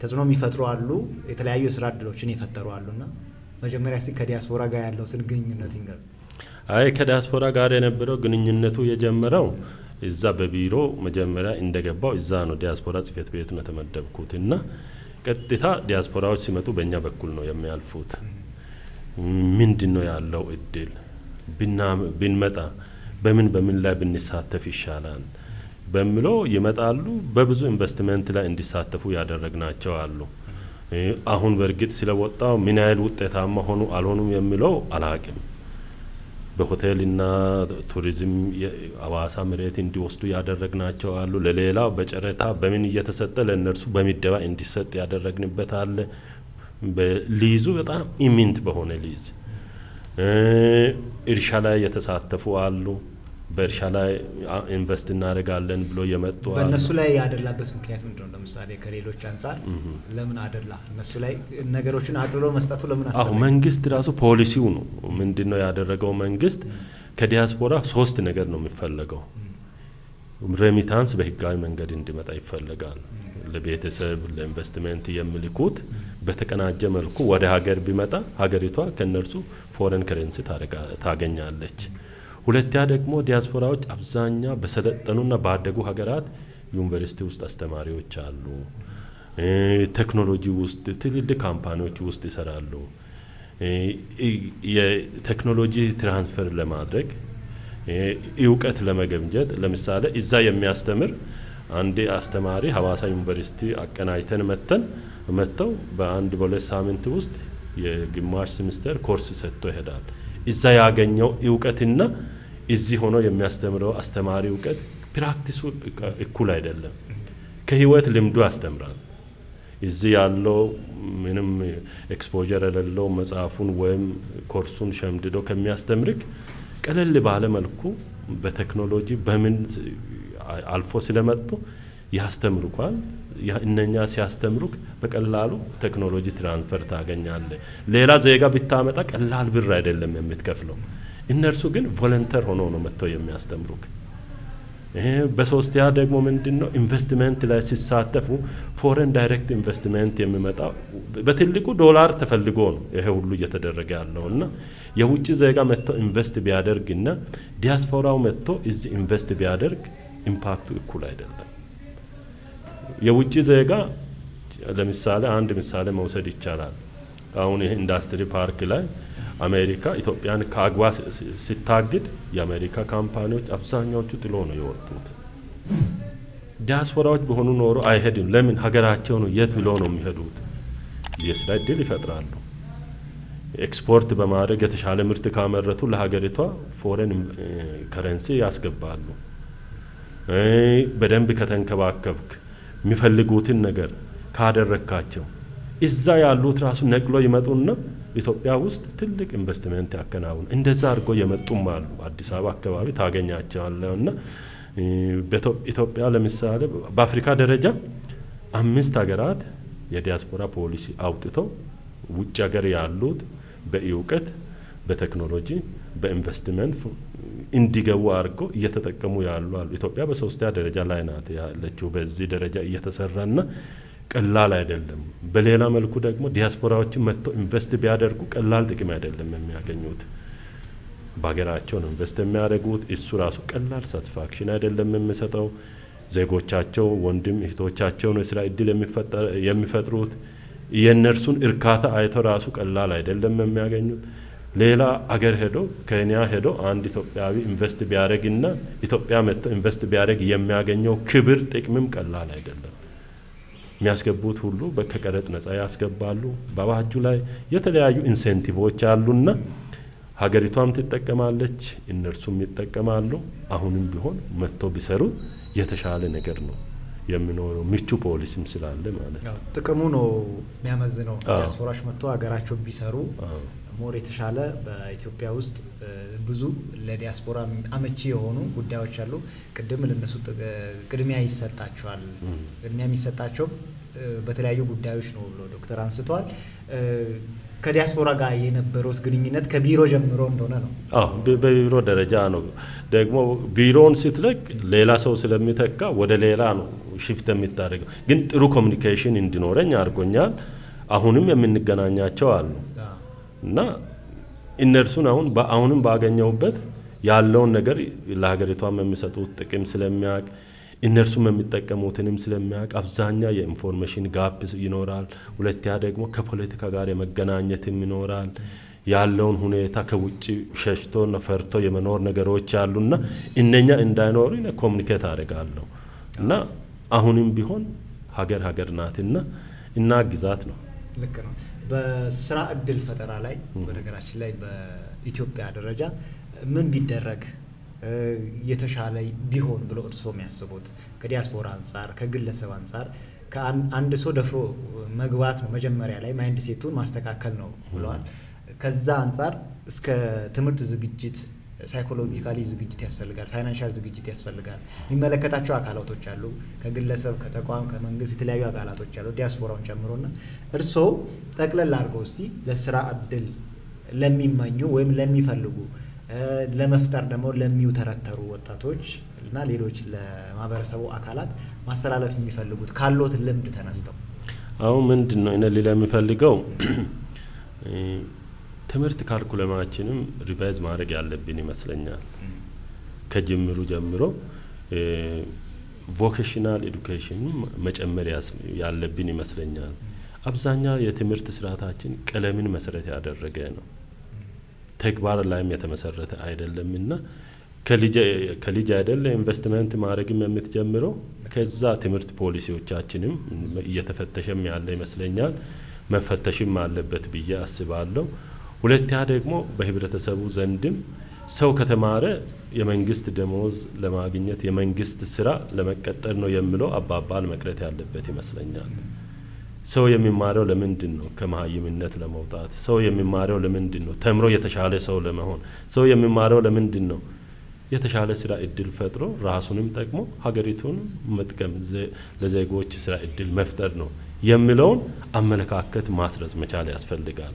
ተጽዕኖ የሚፈጥሩ አሉ፣ የተለያዩ የስራ እድሎችን የፈጠሩ አሉና መጀመሪያ እስቲ ከዲያስፖራ ጋር ያለውትን ግንኙነት ይንገሩ። አይ ከዲያስፖራ ጋር የነበረው ግንኙነቱ የጀመረው እዛ በቢሮ መጀመሪያ እንደገባው እዛ ነው ዲያስፖራ ጽሕፈት ቤት ነው ተመደብኩት እና ቀጥታ ዲያስፖራዎች ሲመጡ በእኛ በኩል ነው የሚያልፉት። ምንድን ነው ያለው እድል ብንመጣ በምን ላይ ብንሳተፍ ይሻላል በሚለው ይመጣሉ። በብዙ ኢንቨስትመንት ላይ እንዲሳተፉ ያደረግናቸው አሉ። አሁን በእርግጥ ስለወጣው ምን ያህል ውጤታማ ሆኑ አልሆኑም የሚለው አላቅም። በሆቴልና ቱሪዝም ሀዋሳ መሬት እንዲወስዱ ያደረግናቸው አሉ። ለሌላው በጨረታ በምን እየተሰጠ ለእነርሱ በሚደባ እንዲሰጥ ያደረግንበት አለ። በሊዙ በጣም ኢሚንት በሆነ ሊዝ እርሻ ላይ የተሳተፉ አሉ። በእርሻ ላይ ኢንቨስት እናደርጋለን ብሎ የመጡ አሉ። በእነሱ ላይ ያደላበት ምክንያት ምንድነው? ለምሳሌ ከሌሎች አንጻር ለምን አደላ? እነሱ ላይ ነገሮችን አድሎ መስጠቱ ለምን አስፈለገ? መንግስት ራሱ ፖሊሲው ነው። ምንድነው ያደረገው? መንግስት ከዲያስፖራ 3 ነገር ነው የሚፈለገው። ሬሚታንስ በህጋዊ መንገድ እንዲመጣ ይፈልጋል። ለቤተሰብ ለኢንቨስትመንት የሚልኩት በተቀናጀ መልኩ ወደ ሀገር ቢመጣ ሀገሪቷ ከነርሱ ፎሬን ከረንሲ ታገኛለች። ሁለተኛ ደግሞ ዲያስፖራዎች አብዛኛው በሰለጠኑና ባደጉ ሀገራት ዩኒቨርሲቲ ውስጥ አስተማሪዎች አሉ። ቴክኖሎጂ ውስጥ ትልልቅ ካምፓኒዎች ውስጥ ይሰራሉ። የቴክኖሎጂ ትራንስፈር ለማድረግ እውቀት ለመገብጀት ለምሳሌ እዛ የሚያስተምር አንድ አስተማሪ ሀዋሳ ዩኒቨርሲቲ አቀናጅተን መጥተው በ1-2 ሳምንት ውስጥ የግማሽ ሴሚስተር ኮርስ ሰጥቶ ይሄዳል። እዛ ያገኘው እውቀትና እዚህ ሆኖ የሚያስተምረው አስተማሪ እውቀት ፕራክቲሱ እኩል አይደለም። ከህይወት ልምዱ ያስተምራል። እዚህ ያለው ምንም ኤክስፖዠር የሌለው መጽሐፉን ወይም ኮርሱን ሸምድዶ ከሚያስተምርክ ቀለል ባለ መልኩ በቴክኖሎጂ በምን አልፎ ስለመጡ ያስተምሩኳል። እነኛ ሲያስተምሩክ በቀላሉ ቴክኖሎጂ ትራንስፈር ታገኛለ። ሌላ ዜጋ ብታመጣ ቀላል ብር አይደለም የምትከፍለው። እነርሱ ግን ቮለንተር ሆኖ ነው መጥተው የሚያስተምሩክ። በሶስተኛ ደግሞ ምንድነው ኢንቨስትመንት ላይ ሲሳተፉ ፎሬን ዳይሬክት ኢንቨስትመንት የሚመጣው በትልቁ ዶላር ተፈልጎ ነው ይሄ ሁሉ እየተደረገ ያለውና የውጭ ዜጋ መጥተው ኢንቨስት ቢያደርግና ዲያስፖራው መጥቶ እዚህ ኢንቨስት ቢያደርግ ኢምፓክቱ እኩል አይደለም። የውጭ ዜጋ ለምሳሌ አንድ ምሳሌ መውሰድ ይቻላል። አሁን ይሄ ኢንዱስትሪ ፓርክ ላይ አሜሪካ ኢትዮጵያን ከአግባ ሲታግድ የአሜሪካ ካምፓኒዎች አብዛኛዎቹ ጥሎ ነው የወጡት። ዲያስፖራዎች በሆኑ ኖሮ አይሄድም። ለምን? ሀገራቸው ነው። የት ብሎ ነው የሚሄዱት? የስራ እድል ይፈጥራሉ። ኤክስፖርት በማድረግ የተሻለ ምርት ካመረቱ ለሀገሪቷ ፎሬን ከረንሲ ያስገባሉ። በደንብ ከተንከባከብክ የሚፈልጉትን ነገር ካደረካቸው እዛ ያሉት ራሱ ነቅሎ ይመጡና ኢትዮጵያ ውስጥ ትልቅ ኢንቨስትመንት ያከናውኑ። እንደዛ አድርጎ የመጡም አሉ። አዲስ አበባ አካባቢ ታገኛቸዋለህና በኢትዮጵያ ለምሳሌ በአፍሪካ ደረጃ 5 ሀገራት የዲያስፖራ ፖሊሲ አውጥተው ውጭ ሀገር ያሉት በእውቀት፣ በቴክኖሎጂ፣ በኢንቨስትመንት እንዲገቡ አድርገው እየተጠቀሙ ያሉ አሉ። ኢትዮጵያ በ3ኛ ደረጃ ላይ ናት ያለችው። በዚህ ደረጃ እየተሰራና ቀላል አይደለም። በሌላ መልኩ ደግሞ ዲያስፖራዎችን መጥተው ኢንቨስት ቢያደርጉ ቀላል ጥቅም አይደለም የሚያገኙት። በሀገራቸው ነው ኢንቨስት የሚያደርጉት። እሱ ራሱ ቀላል ሳቲስፋክሽን አይደለም የሚሰጠው። ዜጎቻቸው ወንድም እህቶቻቸው ነው የስራ እድል የሚፈጥሩት። የእነርሱን እርካታ አይተው ራሱ ቀላል አይደለም የሚያገኙት። ሌላ አገር ሄዶ ኬንያ ሄዶ አንድ ኢትዮጵያዊ ኢንቨስት ቢያደርግና ኢትዮጵያ መጥቶ ኢንቨስት ቢያደርግ የሚያገኘው ክብር ጥቅምም ቀላል አይደለም። የሚያስገቡት ሁሉ ከቀረጥ ነጻ ያስገባሉ። በአዋጁ ላይ የተለያዩ ኢንሴንቲቮች አሉና ሀገሪቷም ትጠቀማለች፣ እነርሱም ይጠቀማሉ። አሁንም ቢሆን መጥቶ ቢሰሩ የተሻለ ነገር ነው የሚኖረው፣ ምቹ ፖሊሲም ስላለ ማለት ነው። ጥቅሙ ነው የሚያመዝነው። ዲያስፖራዎች መጥቶ ሀገራቸው ቢሰሩ ሞር የተሻለ በኢትዮጵያ ውስጥ ብዙ ለዲያስፖራ አመቺ የሆኑ ጉዳዮች አሉ። ቅድም ለነሱ ቅድሚያ ይሰጣቸዋል። ቅድሚያ የሚሰጣቸው በተለያዩ ጉዳዮች ነው ብሎ ዶክተር አንስተዋል። ከዲያስፖራ ጋር የነበሩት ግንኙነት ከቢሮ ጀምሮ እንደሆነ ነው። በቢሮ ደረጃ ነው። ደግሞ ቢሮውን ስትለቅ ሌላ ሰው ስለሚተካ ወደ ሌላ ነው ሽፍት የሚታደርገው። ግን ጥሩ ኮሚኒኬሽን እንዲኖረኝ አድርጎኛል። አሁንም የምንገናኛቸው አሉ እና እነርሱን አሁንም ባገኘሁበት ያለውን ነገር ለሀገሪቷም የሚሰጡት ጥቅም ስለሚያውቅ እነርሱም የሚጠቀሙትንም ስለሚያውቅ አብዛኛ የኢንፎርሜሽን ጋፕ ይኖራል። ሁለተኛ ደግሞ ከፖለቲካ ጋር የመገናኘትም ይኖራል። ያለውን ሁኔታ ከውጭ ሸሽቶና ፈርቶ የመኖር ነገሮች አሉና እነኛ እንዳይኖሩ ኮሚኒኬት አደርጋለሁ እና አሁንም ቢሆን ሀገር ናትና እና ግዛት ነው። ልክ ነው። በስራ እድል ፈጠራ ላይ በነገራችን ላይ በኢትዮጵያ ደረጃ ምን ቢደረግ የተሻለ ቢሆን ብሎ እርስዎ የሚያስቡት ከዲያስፖራ አንጻር ከግለሰብ አንጻር? ከአንድ ሰው ደፍሮ መግባት ነው መጀመሪያ ላይ ማይንድ ሴቱን ማስተካከል ነው ብለዋል። ከዛ አንጻር እስከ ትምህርት ዝግጅት፣ ሳይኮሎጂካሊ ዝግጅት ያስፈልጋል፣ ፋይናንሻል ዝግጅት ያስፈልጋል። የሚመለከታቸው አካላቶች አሉ፣ ከግለሰብ ከተቋም ከመንግስት የተለያዩ አካላቶች አሉ ዲያስፖራውን ጨምሮና እርስዎ ጠቅለል አድርገው እስቲ ለስራ እድል ለሚመኙ ወይም ለሚፈልጉ ለመፍጠር ደግሞ ለሚውተረተሩ ወጣቶች እና ሌሎች ለማህበረሰቡ አካላት ማስተላለፍ የሚፈልጉት ካሎት ልምድ ተነስተው? አሁን ምንድን ነው እኔ ሌላ የሚፈልገው ትምህርት ካልኩለማችንም ሪቫይዝ ማድረግ ያለብን ይመስለኛል። ከጅምሩ ጀምሮ ቮኬሽናል ኤዱኬሽን መጨመር ያለብን ይመስለኛል። አብዛኛው የትምህርት ስርዓታችን ቀለምን መሰረት ያደረገ ነው፣ ተግባር ላይም የተመሰረተ አይደለምና ከልጅ አይደለ ኢንቨስትመንት ማድረግም የምትጀምረው ከዛ ትምህርት ፖሊሲዎቻችንም እየተፈተሸም ያለ ይመስለኛል፣ መፈተሽም አለበት ብዬ አስባለሁ። ሁለተኛ ደግሞ በህብረተሰቡ ዘንድም ሰው ከተማረ የመንግስት ደሞዝ ለማግኘት የመንግስት ስራ ለመቀጠር ነው የሚለው አባባል መቅረት ያለበት ይመስለኛል። ሰው የሚማረው ለምንድን ነው? ከመሀይምነት ለመውጣት። ሰው የሚማረው ለምንድን ነው? ተምሮ የተሻለ ሰው ለመሆን። ሰው የሚማረው ለምንድን ነው? የተሻለ ስራ እድል ፈጥሮ ራሱንም ጠቅሞ ሀገሪቱን መጥቀም፣ ለዜጎች ስራ እድል መፍጠር ነው የሚለውን አመለካከት ማስረጽ መቻል ያስፈልጋል።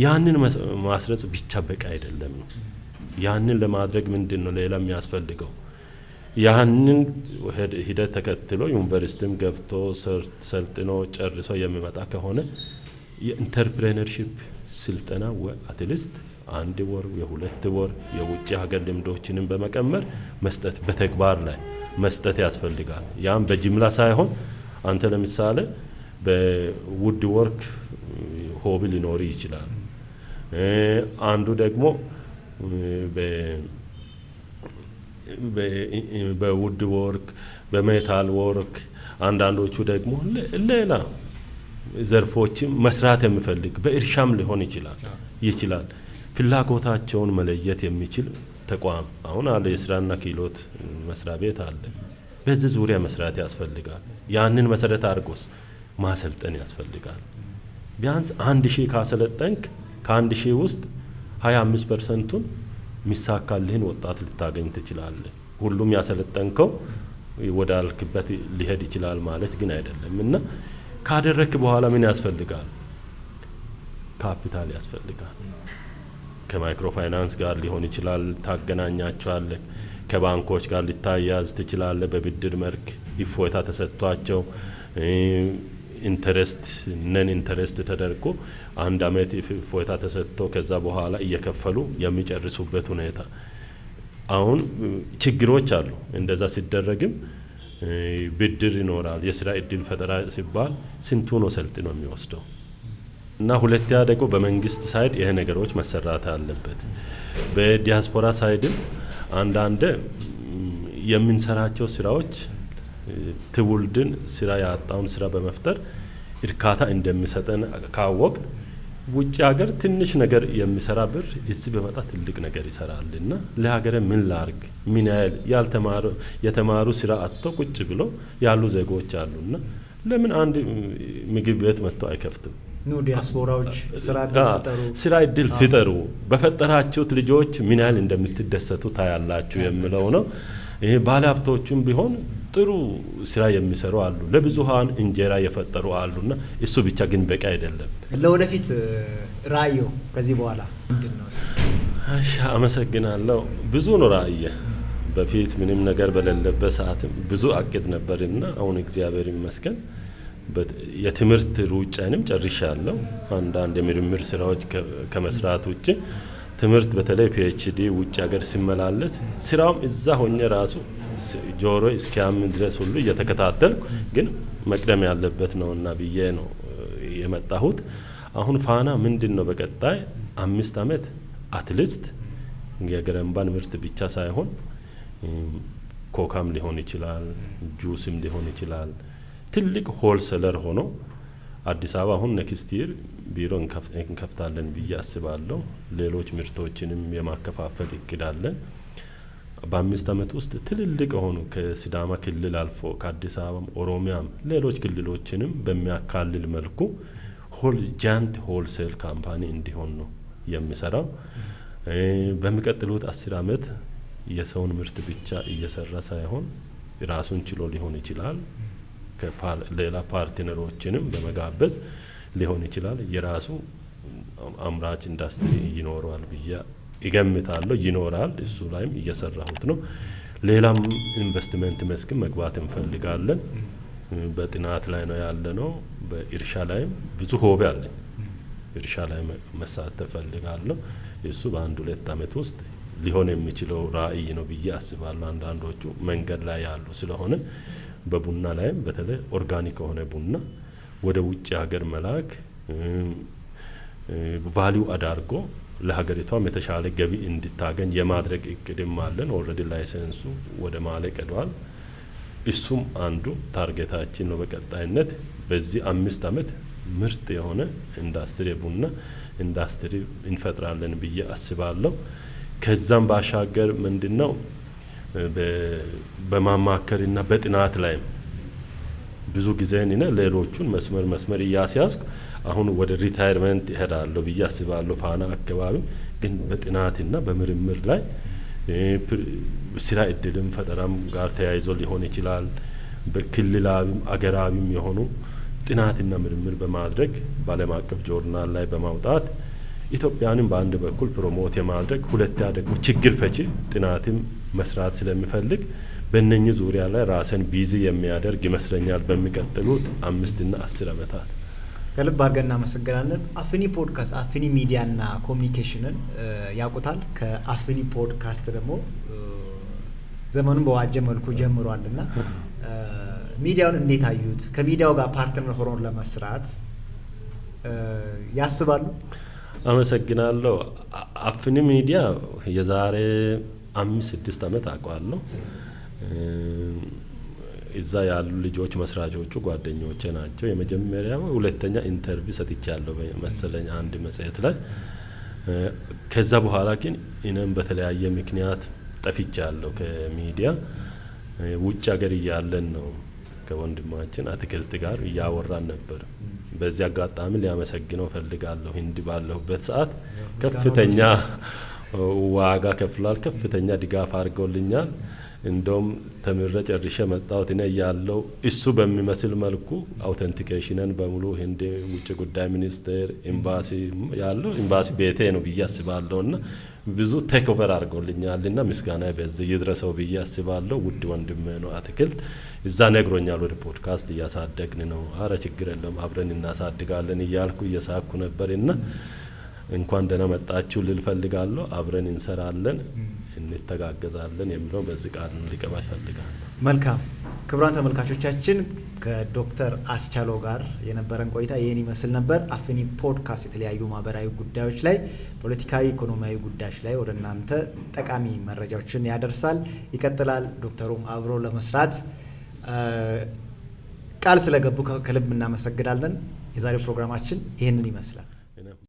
ያንን ማስረጽ ብቻ በቂ አይደለም ነው። ያንን ለማድረግ ምንድን ነው ሌላ የሚያስፈልገው? ያንን ሂደት ተከትሎ ዩኒቨርሲቲም ገብቶ ሰልጥኖ ጨርሶ የሚመጣ ከሆነ የኢንተርፕሬነርሺፕ ስልጠና አትሊስት 1 ወር የ2 ወር የውጭ ሀገር ልምዶችንም በመቀመር መስጠት፣ በተግባር ላይ መስጠት ያስፈልጋል። ያም በጅምላ ሳይሆን አንተ ለምሳሌ በውድ ወርክ ሆቢ ሊኖር ይችላል። አንዱ ደግሞ በውድ ወርክ፣ በሜታል ወርክ፣ አንዳንዶቹ ደግሞ ሌላ ዘርፎችም መስራት የሚፈልግ በእርሻም ሊሆን ይችላል። ፍላጎታቸውን መለየት የሚችል ተቋም አሁን አለ፣ የስራና ክህሎት መስሪያ ቤት አለ። በዚህ ዙሪያ መስራት ያስፈልጋል። ያንን መሰረት አድርጎስ ማሰልጠን ያስፈልጋል። ቢያንስ 1000 ካሰለጠንክ ከ1000 ውስጥ 25%ቱን ሚሳካልህን ወጣት ልታገኝ ትችላለህ። ሁሉም ያሰለጠንከው ወደ አልክበት ሊሄድ ይችላል ማለት ግን አይደለም እና ካደረክ በኋላ ምን ያስፈልጋል? ካፒታል ያስፈልጋል። ከማይክሮ ፋይናንስ ጋር ሊሆን ይችላል፣ ታገናኛቸዋለህ። ከባንኮች ጋር ሊታያዝ ትችላለህ። በብድር መልክ እፎይታ ተሰጥቷቸው ኢንተረስት ነን ኢንተረስት ተደርጎ 1 አመት እፎይታ ተሰጥቶ ከዛ በኋላ እየከፈሉ የሚጨርሱበት ሁኔታ። አሁን ችግሮች አሉ። እንደዛ ሲደረግም ብድር ይኖራል። የስራ እድል ፈጠራ ሲባል ስንቱ ነው ሰልጥኖ የሚወስደው? እና ሁለተኛ ደግሞ በመንግስት ሳይድ ይሄ ነገሮች መሰራት አለበት። በዲያስፖራ ሳይድም አንዳንድ የምንሰራቸው ስራዎች ትውልድን ስራ ያጣውን ስራ በመፍጠር እርካታ እንደሚሰጠን ካወቅ ውጭ ሀገር ትንሽ ነገር የሚሰራ ብር እዚህ በመጣ ትልቅ ነገር ይሰራልና ለሀገር ምን ላርግ ምን ያህል የተማሩ ስራ አጥቶ ቁጭ ብሎ ያሉ ዜጎች አሉና ለምን አንድ ምግብ ቤት መጥቶ አይከፍትም? ዲያስፖራዎች ስራ እድል ፍጠሩ። በፈጠራችሁት ልጆች ምን ያህል እንደምትደሰቱ ታያላችሁ የሚለው ነው። ይሄ ባለሀብቶቹም ቢሆን ጥሩ ስራ የሚሰሩ አሉ፣ ለብዙሃን እንጀራ የፈጠሩ አሉና እሱ ብቻ ግን በቂ አይደለም። ለወደፊት ራእዩ ከዚህ በኋላ ምንድነው? አመሰግናለሁ። ብዙ ነው ራእየ። በፊት ምንም ነገር በሌለበት ሰዓት ብዙ አቅድ ነበርና አሁን እግዚአብሔር ይመስገን የትምህርት ሩጫንም ጨርሻለሁ። አንዳንድ የምርምር ስራዎች ከመስራት ውጭ ትምህርት በተለይ ፒኤችዲ ውጭ ሀገር ሲመላለስ ስራውም እዛ ሆኜ ራሱ ጆሮ እስኪያምን ድረስ ሁሉ እየተከታተልኩ ግን መቅደም ያለበት ነውና ብዬ ነው የመጣሁት። አሁን ፋና ምንድነው በቀጣይ 5 ዓመት አትሊስት የገረምባን ምርት ብቻ ሳይሆን ኮካም ሊሆን ይችላል፣ ጁስም ሊሆን ይችላል፣ ትልቅ ሆልሴለር ሆኖ አዲስ አበባ አሁን ኔክስት ይር ቢሮ እንከፍታለን ብዬ አስባለሁ። ሌሎች ምርቶችንም የማከፋፈል እቅድ አለን። በ5 ዓመት ውስጥ ትልልቅ ሆኑ ከሲዳማ ክልል አልፎ ከአዲስ አበባ ኦሮሚያም ሌሎች ክልሎችንም በሚያካልል መልኩ ጃንት ሆልሴል ካምፓኒ እንዲሆን ነው የሚሰራው። በሚቀጥሉት 10 ዓመት የሰውን ምርት ብቻ እየሰራ ሳይሆን ራሱን ችሎ ሊሆን ይችላል። ሌላ ፓርትነሮችንም በመጋበዝ ሊሆን ይችላል። የራሱ አምራች ኢንዱስትሪ ይኖረዋል ብዬ ይገምታለሁ። ይኖራል። እሱ ላይም እየሰራሁት ነው። ሌላም ኢንቨስትመንት መስክ መግባት እንፈልጋለን። በጥናት ላይ ነው ያለነው። በእርሻ ላይም ብዙ ሆቢ አለኝ። እርሻ ላይ መሳተፍ ፈልጋለሁ። እሱ በ1-2 ዓመት ውስጥ ሊሆን የሚችለው ራዕይ ነው ብዬ አስባለሁ። አንዳንዶቹ መንገድ ላይ ያሉ ስለሆነ በቡና ላይም በተለይ ኦርጋኒክ የሆነ ቡና ወደ ውጭ ሀገር መላክ ቫልዩ አዳርጎ ለሀገሪቷም የተሻለ ገቢ እንድታገኝ የማድረግ እቅድም አለን። ኦልሬዲ ላይሰንሱ ወደ ማለቅ ሄዷል። እሱም አንዱ ታርጌታችን ነው። በቀጣይነት በዚህ 5 ዓመት ምርጥ የሆነ ኢንዱስትሪ ቡና ኢንዱስትሪ እንፈጥራለን ብዬ አስባለሁ። ከዛም ባሻገር ምንድነው በማማከርና በጥናት ላይ ብዙ ጊዜን ሌሎቹን መስመር እያስያዝኩ አሁን ወደ ሪታይርመንት እሄዳለሁ ብዬ አስባለሁ። ፋና አካባቢ ግን በጥናትና በምርምር ላይ ስራ እድልም ፈጠራም ጋር ተያይዞ ሊሆን ይችላል። በክልላዊም አገራዊም የሆኑ ጥናትና ምርምር በማድረግ በዓለም አቀፍ ጆርናል ላይ በማውጣት ኢትዮጵያንም በአንድ በኩል ፕሮሞት የማድረግ ሁለተኛ ደግሞ ችግር ፈቺ ጥናትም መስራት ስለሚፈልግ በእነኚህ ዙሪያ ላይ ራስን ቢዚ የሚያደርግ ይመስለኛል በሚቀጥሉት 5 እና 10 ዓመታት። ከልብ አድርገን እናመሰግናለን። አፍኒ ፖድካስት አፍኒ ሚዲያና ኮሚኒኬሽንን ያውቁታል። ከአፍኒ ፖድካስት ደግሞ ዘመኑን በዋጀ መልኩ ጀምሯልና ሚዲያውን እንዴት አዩት? ከሚዲያው ጋር ፓርትነር ሆኖ ለመስራት ያስባሉ? አመሰግናለሁ። አፍኒ ሚዲያ የዛሬ 5-6 ዓመት አውቀዋለሁ። እዛ ያሉ ልጆች መስራቾቹ ጓደኞቼ ናቸው። የመጀመሪያው ሁለተኛ ኢንተርቪው ሰጥቻለሁ መሰለኝ አንድ መጽሔት ላይ። ከዛ በኋላ ግን እኔም በተለያየ ምክንያት ጠፍቻለሁ ከሚዲያ። ውጭ ሀገር እያለን ነው ከወንድማችን አትክልት ጋር እያወራን ነበር። በዚህ አጋጣሚ ሊያመሰግነው ፈልጋለሁ። ህንድ ባለሁበት ሰዓት ከፍተኛ ዋጋ ከፍሏል። ከፍተኛ ድጋፍ አድርገውልኛል። እንደውም ተምሬ ጨርሼ መጣሁት እኔ ያለው እሱ በሚመስል መልኩ አውተንቲኬሽንን በሙሉ ህንድ ውጭ ጉዳይ ሚኒስቴር ኤምባሲ ያለው ኤምባሲ ቤቴ ነው ብዬ አስባለሁና ብዙ ቴክ ኦቨር አድርገውልኛልና ምስጋና በዚህ ይድረሰው ብዬ አስባለሁ። ውድ ወንድሜ ነው አትክልት እዛ ነግሮኛል። ወደ ፖድካስት እያሳደግን ነው። አረ ችግር የለም አብረን እናሳድጋለን እያልኩ እየሳኩ ነበርና እንኳን ደህና መጣችሁ ልል ፈልጋለሁ። አብረን እንሰራለን፣ እንተጋገዛለን የሚለው በዚህ ቃል ሊገባ ይፈልጋል። መልካም ክቡራን ተመልካቾቻችን ከዶክተር አስቻለው ጋር የነበረን ቆይታ ይህን ይመስል ነበር። አፍኒ ፖድካስት የተለያዩ ማህበራዊ ጉዳዮች ላይ፣ ፖለቲካዊ፣ ኢኮኖሚያዊ ጉዳዮች ላይ ወደ እናንተ ጠቃሚ መረጃዎችን ያደርሳል፣ ይቀጥላል። ዶክተሩም አብሮ ለመስራት ቃል ስለገቡ ከልብ እናመሰግናለን። የዛሬው ፕሮግራማችን ይህንን ይመስላል።